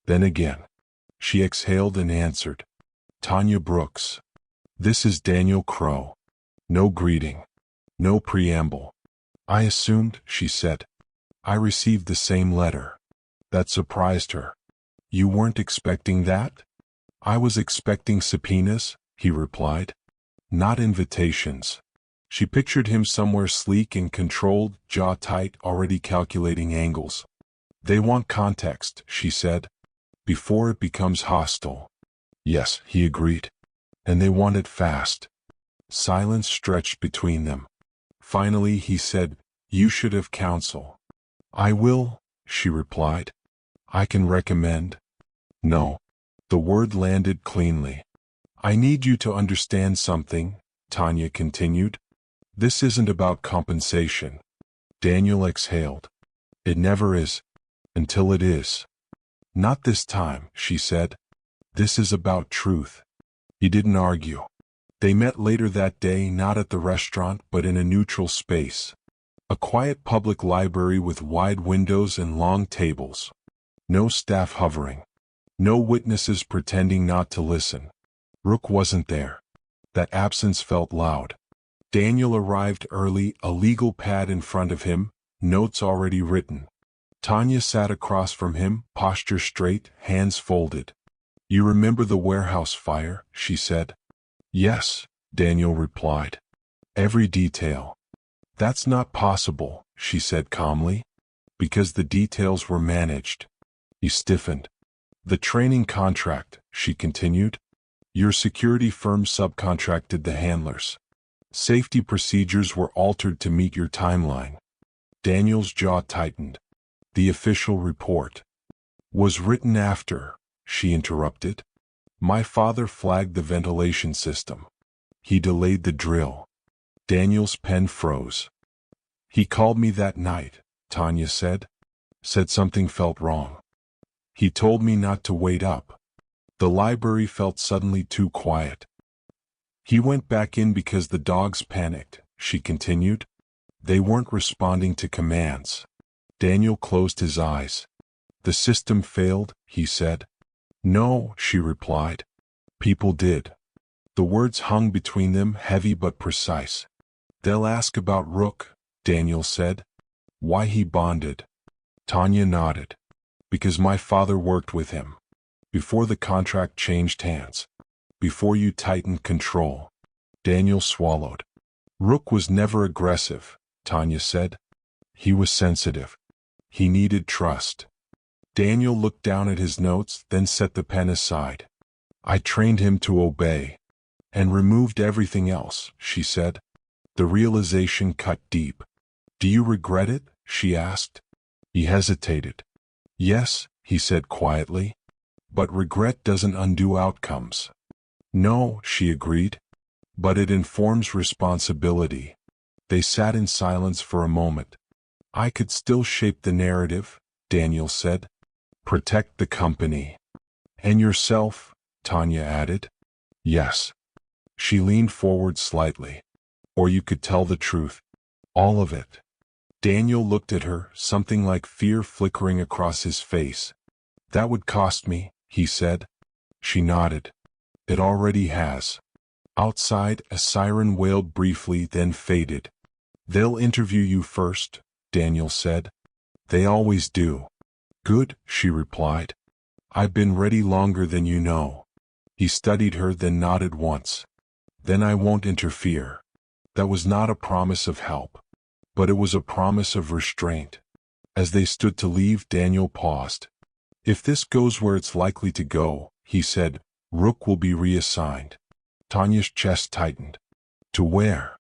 Then again. She exhaled and answered. Tanya Brooks. This is Daniel Crow. No greeting. No preamble. I assumed, she said. I received the same letter. That surprised her. You weren't expecting that? I was expecting subpoenas, he replied. Not invitations. She pictured him somewhere sleek and controlled, jaw tight, already calculating angles. They want context, she said. Before it becomes hostile. Yes, he agreed. And they want it fast. Silence stretched between them. Finally he said, You should have counsel. I will, she replied. I can recommend. No. The word landed cleanly. I need you to understand something, Tanya continued. This isn't about compensation. Daniel exhaled. It never is. Until it is. Not this time, she said. This is about truth. He didn't argue. They met later that day, not at the restaurant but in a neutral space. A quiet public library with wide windows and long tables. No staff hovering. No witnesses pretending not to listen. Rook wasn't there. That absence felt loud. Daniel arrived early, a legal pad in front of him, notes already written. Tanya sat across from him, posture straight, hands folded. You remember the warehouse fire, she said. Yes, Daniel replied. Every detail. That's not possible, she said calmly. Because the details were managed. He stiffened. The training contract, she continued. Your security firm subcontracted the handlers. Safety procedures were altered to meet your timeline. Daniel's jaw tightened. The official report was written after, she interrupted. My father flagged the ventilation system. He delayed the drill. Daniel's pen froze. He called me that night, Tanya said. Said something felt wrong. He told me not to wait up. The library felt suddenly too quiet. He went back in because the dogs panicked, she continued. They weren't responding to commands. Daniel closed his eyes. The system failed, he said. No, she replied. People did. The words hung between them, heavy but precise. They'll ask about Rook, Daniel said. Why he bonded. Tanya nodded. Because my father worked with him. Before the contract changed hands. Before you tightened control. Daniel swallowed. Rook was never aggressive, Tanya said. He was sensitive. He needed trust. Daniel looked down at his notes, then set the pen aside. I trained him to obey. And removed everything else, she said. The realization cut deep. Do you regret it? She asked. He hesitated. Yes, he said quietly. But regret doesn't undo outcomes. No, she agreed. But it informs responsibility. They sat in silence for a moment. I could still shape the narrative, Daniel said. Protect the company. And yourself, Tanya added. Yes. She leaned forward slightly. Or you could tell the truth. All of it. Daniel looked at her, something like fear flickering across his face. That would cost me, he said. She nodded. It already has. Outside, a siren wailed briefly, then faded. They'll interview you first, Daniel said. They always do. Good, she replied. I've been ready longer than you know. He studied her, then nodded once. Then I won't interfere. That was not a promise of help, but it was a promise of restraint. As they stood to leave, Daniel paused. If this goes where it's likely to go, he said, Rook will be reassigned. Tanya's chest tightened. To where?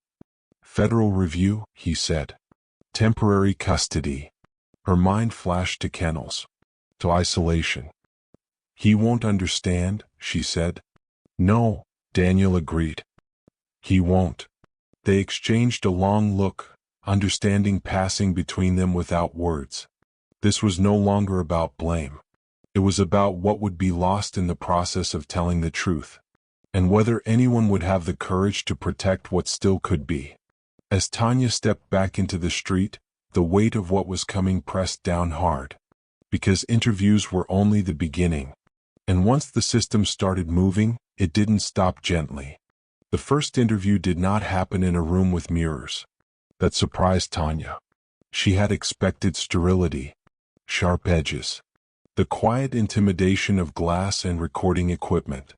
Federal Review, he said. Temporary custody. Her mind flashed to kennels. To isolation. He won't understand, she said. No, Daniel agreed. He won't. They exchanged a long look, understanding passing between them without words. This was no longer about blame. It was about what would be lost in the process of telling the truth, and whether anyone would have the courage to protect what still could be. As Tanya stepped back into the street, the weight of what was coming pressed down hard. Because interviews were only the beginning. And once the system started moving, it didn't stop gently. The first interview did not happen in a room with mirrors. That surprised Tanya. She had expected sterility, sharp edges, the quiet intimidation of glass and recording equipment.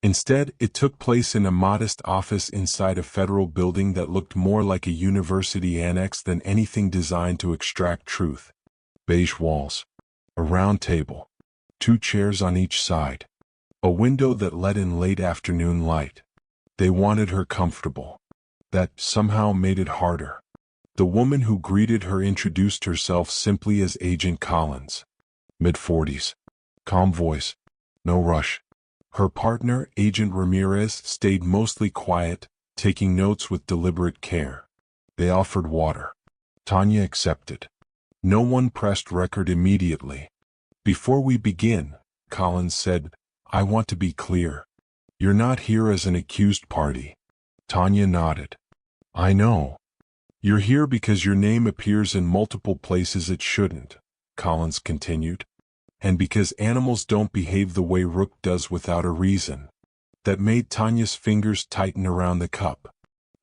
Instead, it took place in a modest office inside a federal building that looked more like a university annex than anything designed to extract truth. Beige walls, a round table, 2 chairs on each side, a window that let in late afternoon light. They wanted her comfortable. That somehow made it harder. The woman who greeted her introduced herself simply as Agent Collins. Mid-40s. Calm voice. No rush. Her partner, Agent Ramirez, stayed mostly quiet, taking notes with deliberate care. They offered water. Tanya accepted. No one pressed record immediately. Before we begin, Collins said, I want to be clear. You're not here as an accused party. Tanya nodded. I know. You're here because your name appears in multiple places it shouldn't, Collins continued. And because animals don't behave the way Rook does without a reason. That made Tanya's fingers tighten around the cup.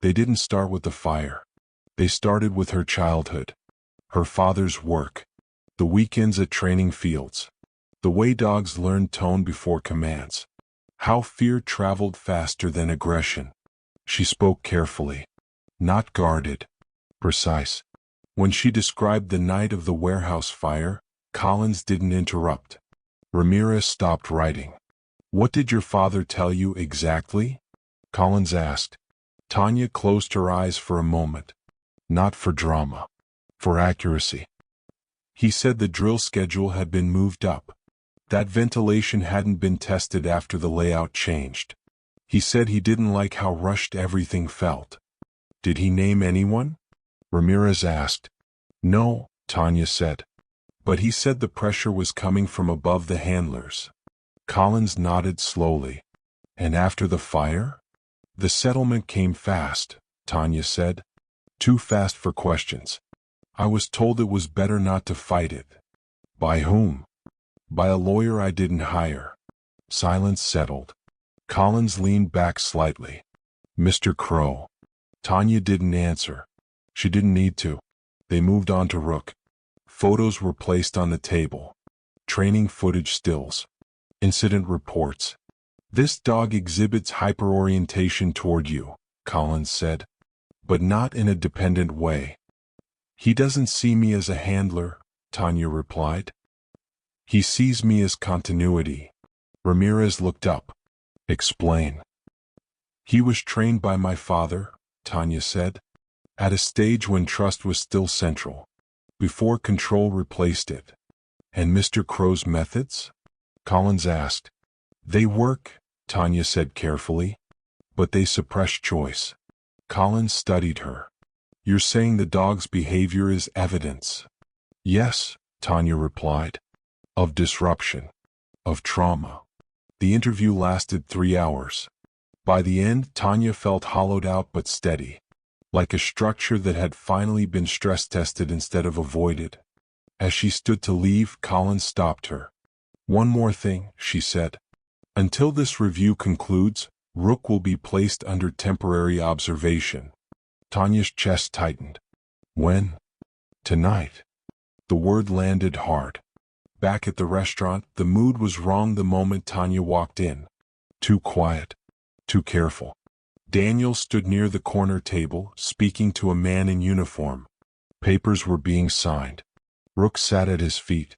They didn't start with the fire. They started with her childhood. Her father's work. The weekends at training fields. The way dogs learned tone before commands. How fear traveled faster than aggression. She spoke carefully. Not guarded. Precise. When she described the night of the warehouse fire, Collins didn't interrupt. Ramirez stopped writing. What did your father tell you exactly? Collins asked. Tanya closed her eyes for a moment. Not for drama. For accuracy. He said the drill schedule had been moved up. That ventilation hadn't been tested after the layout changed. He said he didn't like how rushed everything felt. Did he name anyone? Ramirez asked. No, Tanya said. But he said the pressure was coming from above the handlers. Collins nodded slowly. And after the fire? The settlement came fast, Tanya said. Too fast for questions. I was told it was better not to fight it. By whom? By a lawyer I didn't hire. Silence settled. Collins leaned back slightly. Mr. Crow. Tanya didn't answer. She didn't need to. They moved on to Rook. Photos were placed on the table. Training footage stills. Incident reports. This dog exhibits hyperorientation toward you, Collins said. But not in a dependent way. He doesn't see me as a handler, Tanya replied. He sees me as continuity. Ramirez looked up. Explain. He was trained by my father, Tanya said, at a stage when trust was still central, before control replaced it. And Mr. Crow's methods? Collins asked. They work, Tanya said carefully, but they suppress choice. Collins studied her. You're saying the dog's behavior is evidence? Yes, Tanya replied. Of disruption. Of trauma. The interview lasted 3 hours. By the end, Tanya felt hollowed out but steady, like a structure that had finally been stress-tested instead of avoided. As she stood to leave, Collins stopped her. "One more thing," she said. "Until this review concludes, Rook will be placed under temporary observation." Tanya's chest tightened. "When?" "Tonight." The word landed hard. Back at the restaurant, the mood was wrong the moment Tanya walked in. Too quiet. Too careful. Daniel stood near the corner table, speaking to a man in uniform. Papers were being signed. Rook sat at his feet.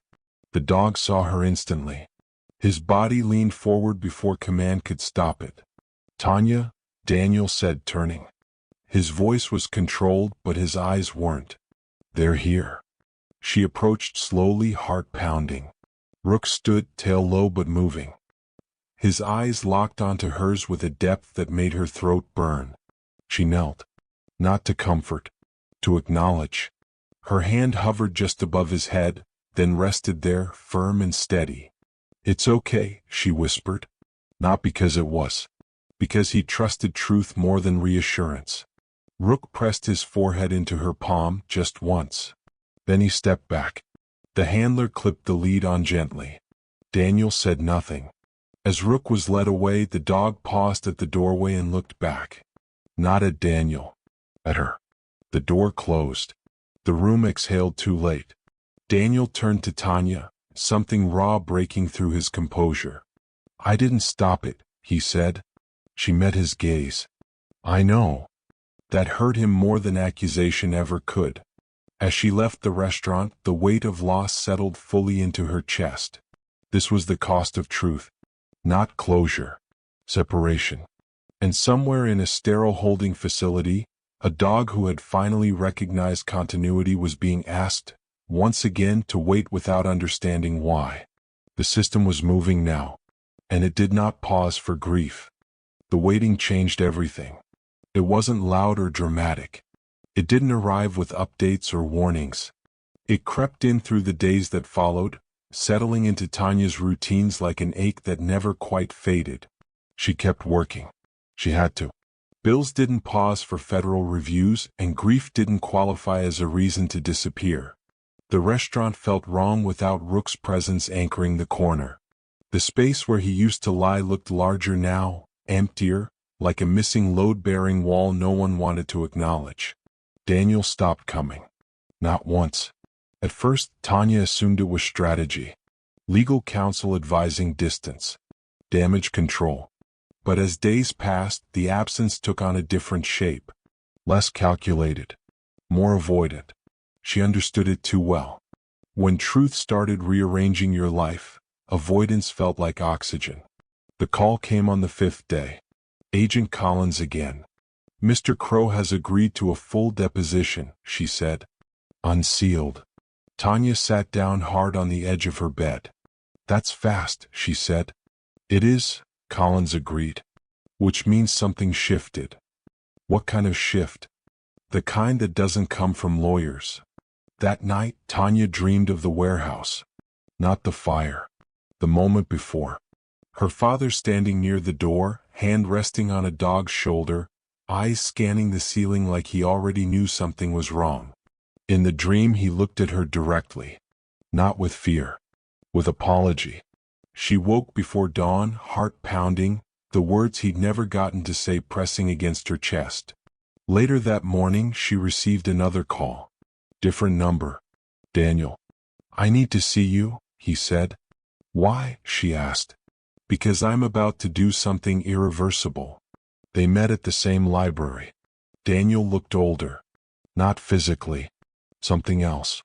The dog saw her instantly. His body leaned forward before command could stop it. "Tanya," Daniel said, turning. His voice was controlled, but his eyes weren't. "They're here." She approached slowly, heart pounding. Rook stood, tail low but moving. His eyes locked onto hers with a depth that made her throat burn. She knelt. Not to comfort. To acknowledge. Her hand hovered just above his head, then rested there, firm and steady. "It's okay," she whispered. Not because it was. Because he trusted truth more than reassurance. Rook pressed his forehead into her palm just once. Then he stepped back. The handler clipped the lead on gently. Daniel said nothing. As Rook was led away, the dog paused at the doorway and looked back. Not at Daniel. At her. The door closed. The room exhaled too late. Daniel turned to Tanya, something raw breaking through his composure. "I didn't stop it," he said. She met his gaze. "I know." That hurt him more than accusation ever could. As she left the restaurant, the weight of loss settled fully into her chest. This was the cost of truth. Not closure. Separation. And somewhere in a sterile holding facility, a dog who had finally recognized continuity was being asked, once again, to wait without understanding why. The system was moving now. And it did not pause for grief. The waiting changed everything. It wasn't loud or dramatic. It didn't arrive with updates or warnings. It crept in through the days that followed, settling into Tanya's routines like an ache that never quite faded. She kept working. She had to. Bills didn't pause for federal reviews, and grief didn't qualify as a reason to disappear. The restaurant felt wrong without Rook's presence anchoring the corner. The space where he used to lie looked larger now, emptier, like a missing load-bearing wall no one wanted to acknowledge. Daniel stopped coming. Not once. At first, Tanya assumed it was strategy. Legal counsel advising distance. Damage control. But as days passed, the absence took on a different shape. Less calculated. More avoidant. She understood it too well. When truth started rearranging your life, avoidance felt like oxygen. The call came on the 5th day. Agent Collins again. "Mr. Crow has agreed to a full deposition," she said. Unsealed. Tanya sat down hard on the edge of her bed. "That's fast," she said. "It is," Collins agreed. "Which means something shifted." What kind of shift? The kind that doesn't come from lawyers. That night, Tanya dreamed of the warehouse. Not the fire. The moment before. Her father standing near the door, hand resting on a dog's shoulder, eyes scanning the ceiling like he already knew something was wrong. In the dream, he looked at her directly. Not with fear. With apology. She woke before dawn, heart pounding, the words he'd never gotten to say pressing against her chest. Later that morning, she received another call. Different number. "Daniel." "I need to see you," he said. "Why?" she asked. "Because I'm about to do something irreversible." They met at the same library. Daniel looked older. Not physically. Something else.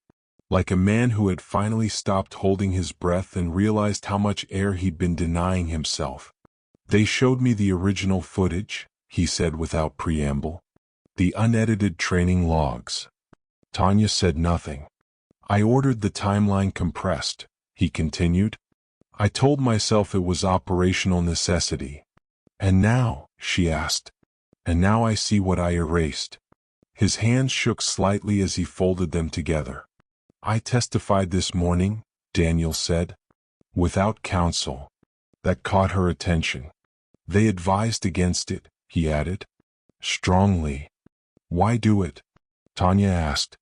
Like a man who had finally stopped holding his breath and realized how much air he'd been denying himself. "They showed me the original footage," he said without preamble. "The unedited training logs." Tanya said nothing. "I ordered the timeline compressed," he continued. "I told myself it was operational necessity." "And now?" she asked. "And now I see what I erased." His hands shook slightly as he folded them together. "I testified this morning," Daniel said. "Without counsel." That caught her attention. They advised against it, he added. Strongly. Why do it? Tanya asked.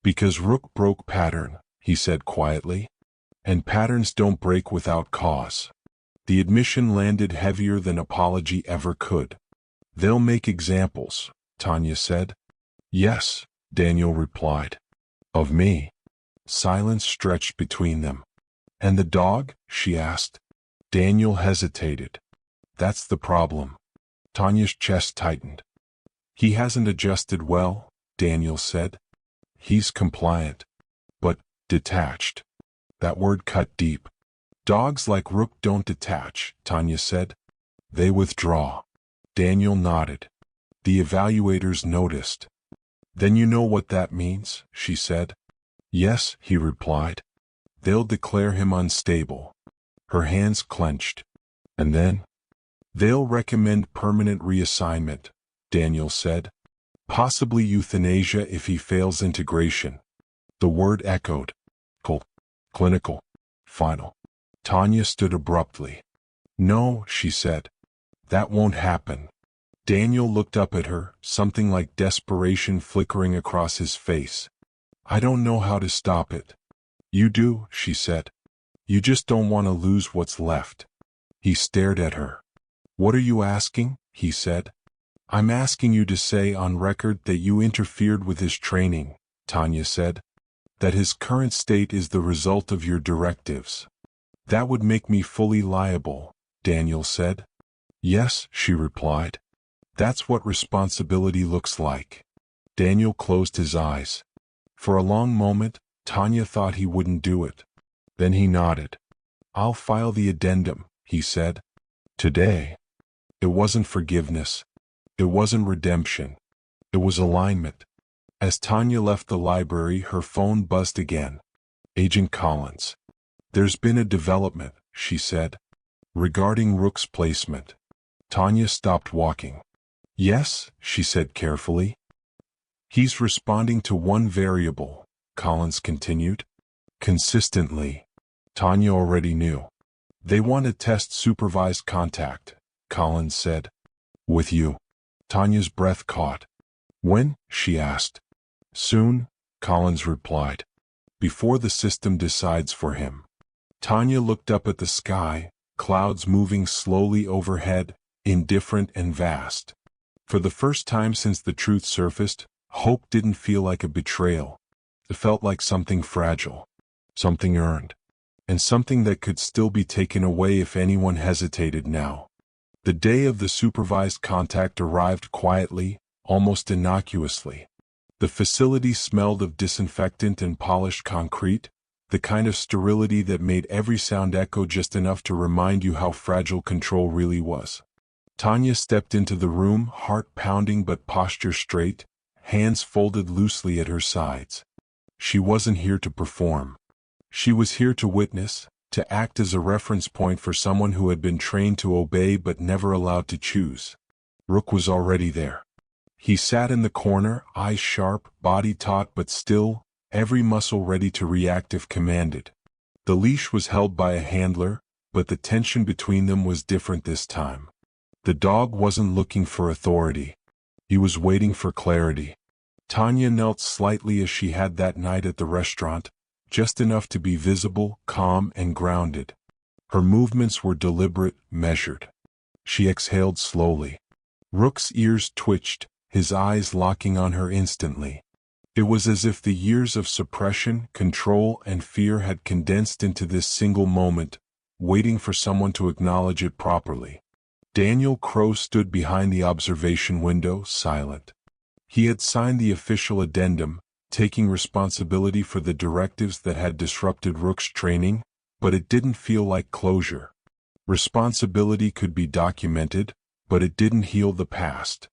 Because Rook broke pattern, he said quietly. And patterns don't break without cause. The admission landed heavier than apology ever could. They'll make examples, Tanya said. Yes, Daniel replied. Of me. Silence stretched between them. And the dog? She asked. Daniel hesitated. That's the problem. Tanya's chest tightened. He hasn't adjusted well, Daniel said. He's compliant. But detached. That word cut deep. Dogs like Rook don't detach, Tanya said. They withdraw. Daniel nodded. The evaluators noticed. Then you know what that means, she said. Yes, he replied. They'll declare him unstable. Her hands clenched. And then? They'll recommend permanent reassignment, Daniel said. Possibly euthanasia if he fails integration. The word echoed. Clinical. Final. Tanya stood abruptly. No, she said. That won't happen. Daniel looked up at her, something like desperation flickering across his face. I don't know how to stop it. You do, she said. You just don't want to lose what's left. He stared at her. What are you asking? He said. I'm asking you to say on record that you interfered with his training, Tanya said. That his current state is the result of your directives. That would make me fully liable, Daniel said. Yes, she replied. That's what responsibility looks like. Daniel closed his eyes. For a long moment, Tanya thought he wouldn't do it. Then he nodded. I'll file the addendum, he said. Today. It wasn't forgiveness. It wasn't redemption. It was alignment. As Tanya left the library, her phone buzzed again. Agent Collins. There's been a development, she said. Regarding Rook's placement. Tanya stopped walking. Yes, she said carefully. He's responding to one variable, Collins continued. Consistently. Tanya already knew. They want to test supervised contact, Collins said. With you. Tanya's breath caught. When? She asked. Soon, Collins replied. Before the system decides for him. Tanya looked up at the sky, clouds moving slowly overhead, indifferent and vast. For the first time since the truth surfaced, hope didn't feel like a betrayal. It felt like something fragile, something earned, and something that could still be taken away if anyone hesitated now. The day of the supervised contact arrived quietly, almost innocuously. The facility smelled of disinfectant and polished concrete, the kind of sterility that made every sound echo just enough to remind you how fragile control really was. Tanya stepped into the room, heart pounding but posture straight, hands folded loosely at her sides. She wasn't here to perform. She was here to witness, to act as a reference point for someone who had been trained to obey but never allowed to choose. Rook was already there. He sat in the corner, eyes sharp, body taut but still, every muscle ready to react if commanded. The leash was held by a handler, but the tension between them was different this time. The dog wasn't looking for authority. He was waiting for clarity. Tanya knelt slightly as she had that night at the restaurant, just enough to be visible, calm, and grounded. Her movements were deliberate, measured. She exhaled slowly. Rook's ears twitched, his eyes locking on her instantly. It was as if the years of suppression, control, and fear had condensed into this single moment, waiting for someone to acknowledge it properly. Daniel Crow stood behind the observation window, silent. He had signed the official addendum, taking responsibility for the directives that had disrupted Rook's training, but it didn't feel like closure. Responsibility could be documented, but it didn't heal the past.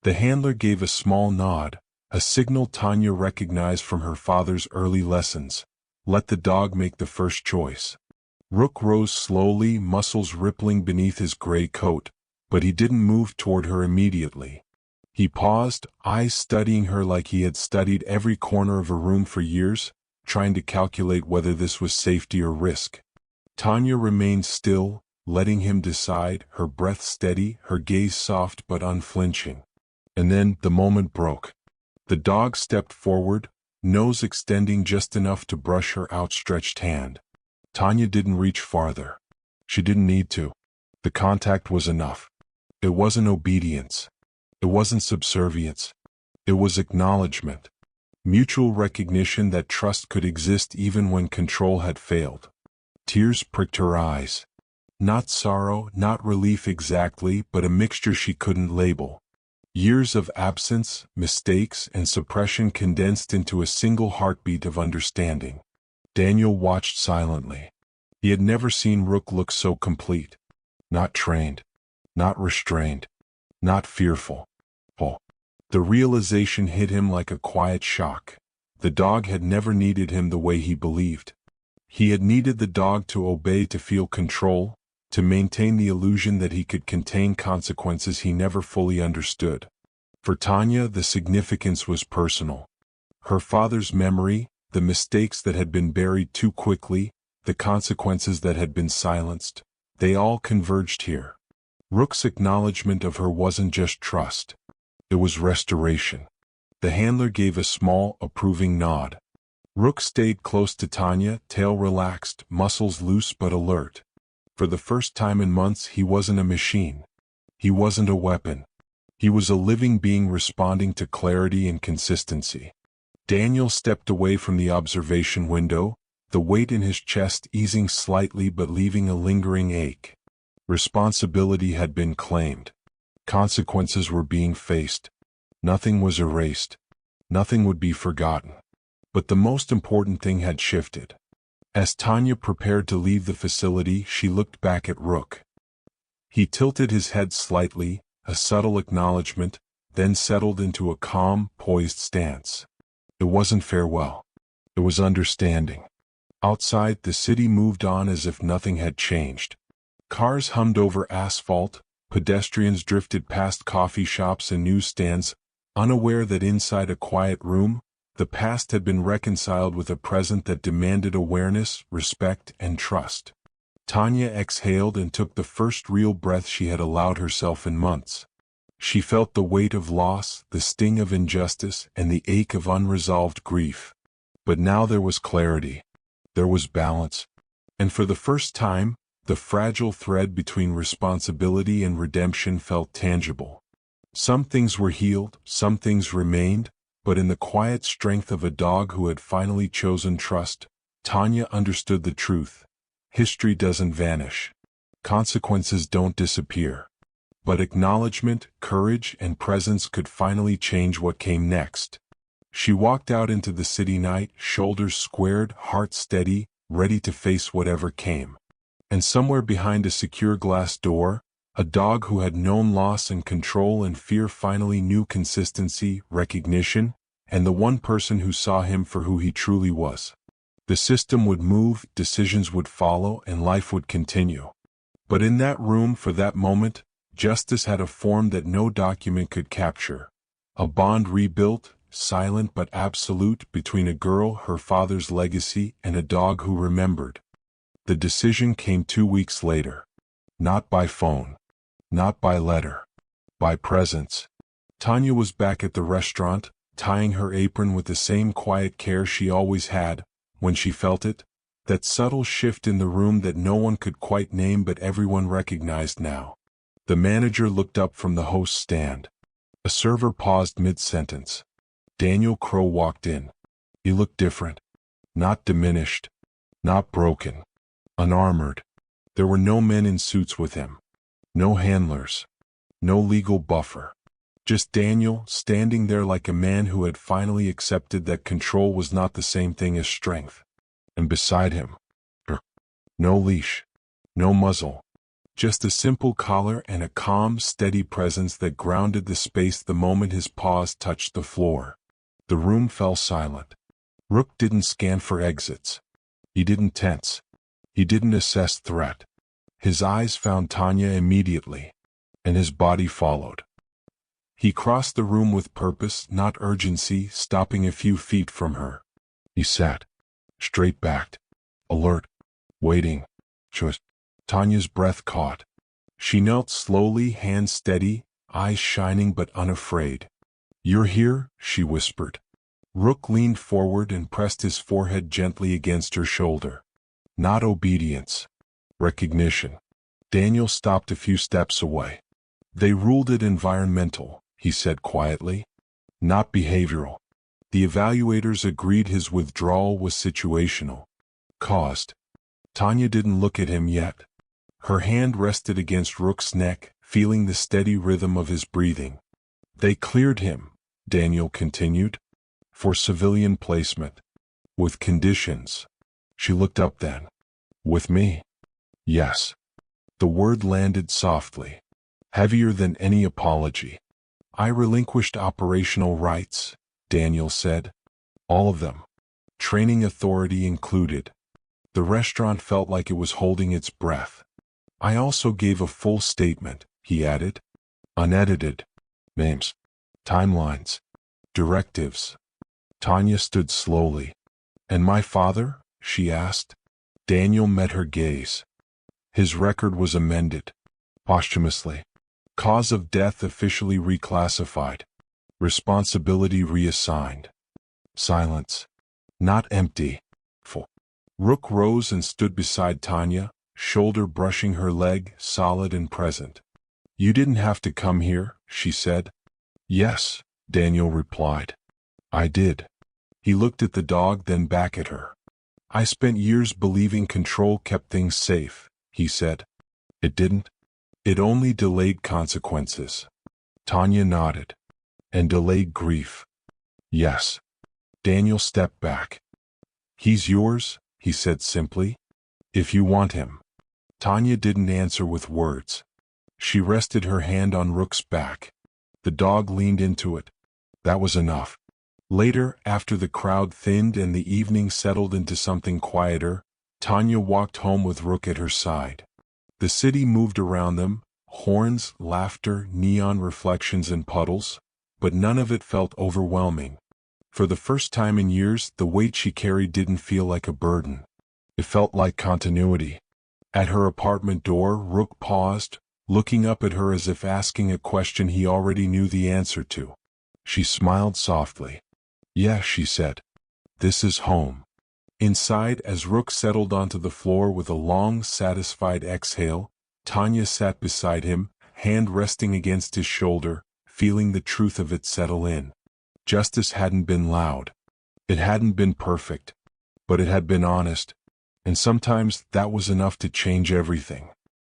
The handler gave a small nod, a signal Tanya recognized from her father's early lessons. Let the dog make the first choice. Rook rose slowly, muscles rippling beneath his gray coat, but he didn't move toward her immediately. He paused, eyes studying her like he had studied every corner of a room for years, trying to calculate whether this was safety or risk. Tanya remained still, letting him decide, her breath steady, her gaze soft but unflinching. And then, the moment broke. The dog stepped forward, nose extending just enough to brush her outstretched hand. Tanya didn't reach farther. She didn't need to. The contact was enough. It wasn't obedience. It wasn't subservience. It was acknowledgement. Mutual recognition that trust could exist even when control had failed. Tears pricked her eyes. Not sorrow, not relief exactly, but a mixture she couldn't label. Years of absence, mistakes, and suppression condensed into a single heartbeat of understanding. Daniel watched silently. He had never seen Rook look so complete. Not trained. Not restrained. Not fearful. Oh. The realization hit him like a quiet shock. The dog had never needed him the way he believed. He had needed the dog to obey, to feel control, to maintain the illusion that he could contain consequences he never fully understood. For Tanya, the significance was personal. Her father's memory, the mistakes that had been buried too quickly, the consequences that had been silenced, they all converged here. Rook's acknowledgement of her wasn't just trust. It was restoration. The handler gave a small, approving nod. Rook stayed close to Tanya, tail relaxed, muscles loose but alert. For the first time in months, he wasn't a machine. He wasn't a weapon. He was a living being responding to clarity and consistency. Daniel stepped away from the observation window, the weight in his chest easing slightly but leaving a lingering ache. Responsibility had been claimed. Consequences were being faced. Nothing was erased. Nothing would be forgotten. But the most important thing had shifted. As Tanya prepared to leave the facility, she looked back at Rook. He tilted his head slightly, a subtle acknowledgement, then settled into a calm, poised stance. It wasn't farewell. It was understanding. Outside, the city moved on as if nothing had changed. Cars hummed over asphalt, pedestrians drifted past coffee shops and newsstands, unaware that inside a quiet room, the past had been reconciled with a present that demanded awareness, respect, and trust. Tanya exhaled and took the first real breath she had allowed herself in months. She felt the weight of loss, the sting of injustice, and the ache of unresolved grief. But now there was clarity. There was balance. And for the first time, the fragile thread between responsibility and redemption felt tangible. Some things were healed, some things remained, but in the quiet strength of a dog who had finally chosen trust, Tanya understood the truth. History doesn't vanish. Consequences don't disappear. But acknowledgement, courage, and presence could finally change what came next. She walked out into the city night, shoulders squared, heart steady, ready to face whatever came. And somewhere behind a secure glass door, a dog who had known loss and control and fear finally knew consistency, recognition, and the one person who saw him for who he truly was. The system would move, decisions would follow, and life would continue. But in that room, for that moment, justice had a form that no document could capture. A bond rebuilt, silent but absolute, between a girl, her father's legacy, and a dog who remembered. The decision came 2 weeks later. Not by phone. Not by letter. By presence. Tanya was back at the restaurant, tying her apron with the same quiet care she always had, when she felt it, that subtle shift in the room that no one could quite name but everyone recognized now. The manager looked up from the host's stand. A server paused mid-sentence. Daniel Crow walked in. He looked different. Not diminished. Not broken. Unarmored. There were no men in suits with him. No handlers. No legal buffer. Just Daniel, standing there like a man who had finally accepted that control was not the same thing as strength. And beside him, no leash. No muzzle. Just a simple collar and a calm, steady presence that grounded the space the moment his paws touched the floor. The room fell silent. Rook didn't scan for exits. He didn't tense. He didn't assess threat. His eyes found Tanya immediately, and his body followed. He crossed the room with purpose, not urgency, stopping a few feet from her. He sat, straight-backed, alert, waiting. Just Tanya's breath caught. She knelt slowly, hands steady, eyes shining but unafraid. "You're here?" she whispered. Rook leaned forward and pressed his forehead gently against her shoulder. Not obedience. Recognition. Daniel stopped a few steps away. "They ruled it environmental," he said quietly. "Not behavioral." The evaluators agreed his withdrawal was situational. Caused. Tanya didn't look at him yet. Her hand rested against Rook's neck, feeling the steady rhythm of his breathing. "They cleared him," Daniel continued, "for civilian placement. With conditions." She looked up then. "With me?" "Yes." The word landed softly, heavier than any apology. "I relinquished operational rights," Daniel said. "All of them. Training authority included." The restaurant felt like it was holding its breath. "I also gave a full statement," he added. "Unedited. Names. Timelines. Directives." Tanya stood slowly. "And my father?" she asked. Daniel met her gaze. His record was amended. Posthumously. Cause of death officially reclassified. Responsibility reassigned. Silence. Not empty. Full. Rook rose and stood beside Tanya, shoulder brushing her leg, solid and present. "You didn't have to come here," she said. "Yes," Daniel replied. "I did." He looked at the dog, then back at her. "I spent years believing control kept things safe," he said. "It didn't. It only delayed consequences." Tanya nodded. "And delayed grief." "Yes." Daniel stepped back. "He's yours," he said simply. "If you want him." Tanya didn't answer with words. She rested her hand on Rook's back. The dog leaned into it. That was enough. Later, after the crowd thinned and the evening settled into something quieter, Tanya walked home with Rook at her side. The city moved around them, horns, laughter, neon reflections and puddles, but none of it felt overwhelming. For the first time in years, the weight she carried didn't feel like a burden. It felt like continuity. At her apartment door, Rook paused, looking up at her as if asking a question he already knew the answer to. She smiled softly. "Yes," she said. "This is home." Inside, as Rook settled onto the floor with a long, satisfied exhale, Tanya sat beside him, hand resting against his shoulder, feeling the truth of it settle in. Justice hadn't been loud. It hadn't been perfect. But it had been honest. And sometimes that was enough to change everything.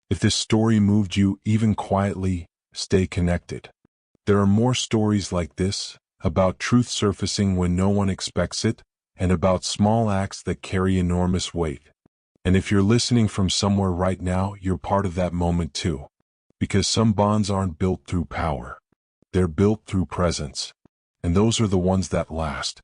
If this story moved you even quietly, stay connected. There are more stories like this, about truth surfacing when no one expects it, and about small acts that carry enormous weight. And if you're listening from somewhere right now, you're part of that moment too. Because some bonds aren't built through power. They're built through presence. And those are the ones that last.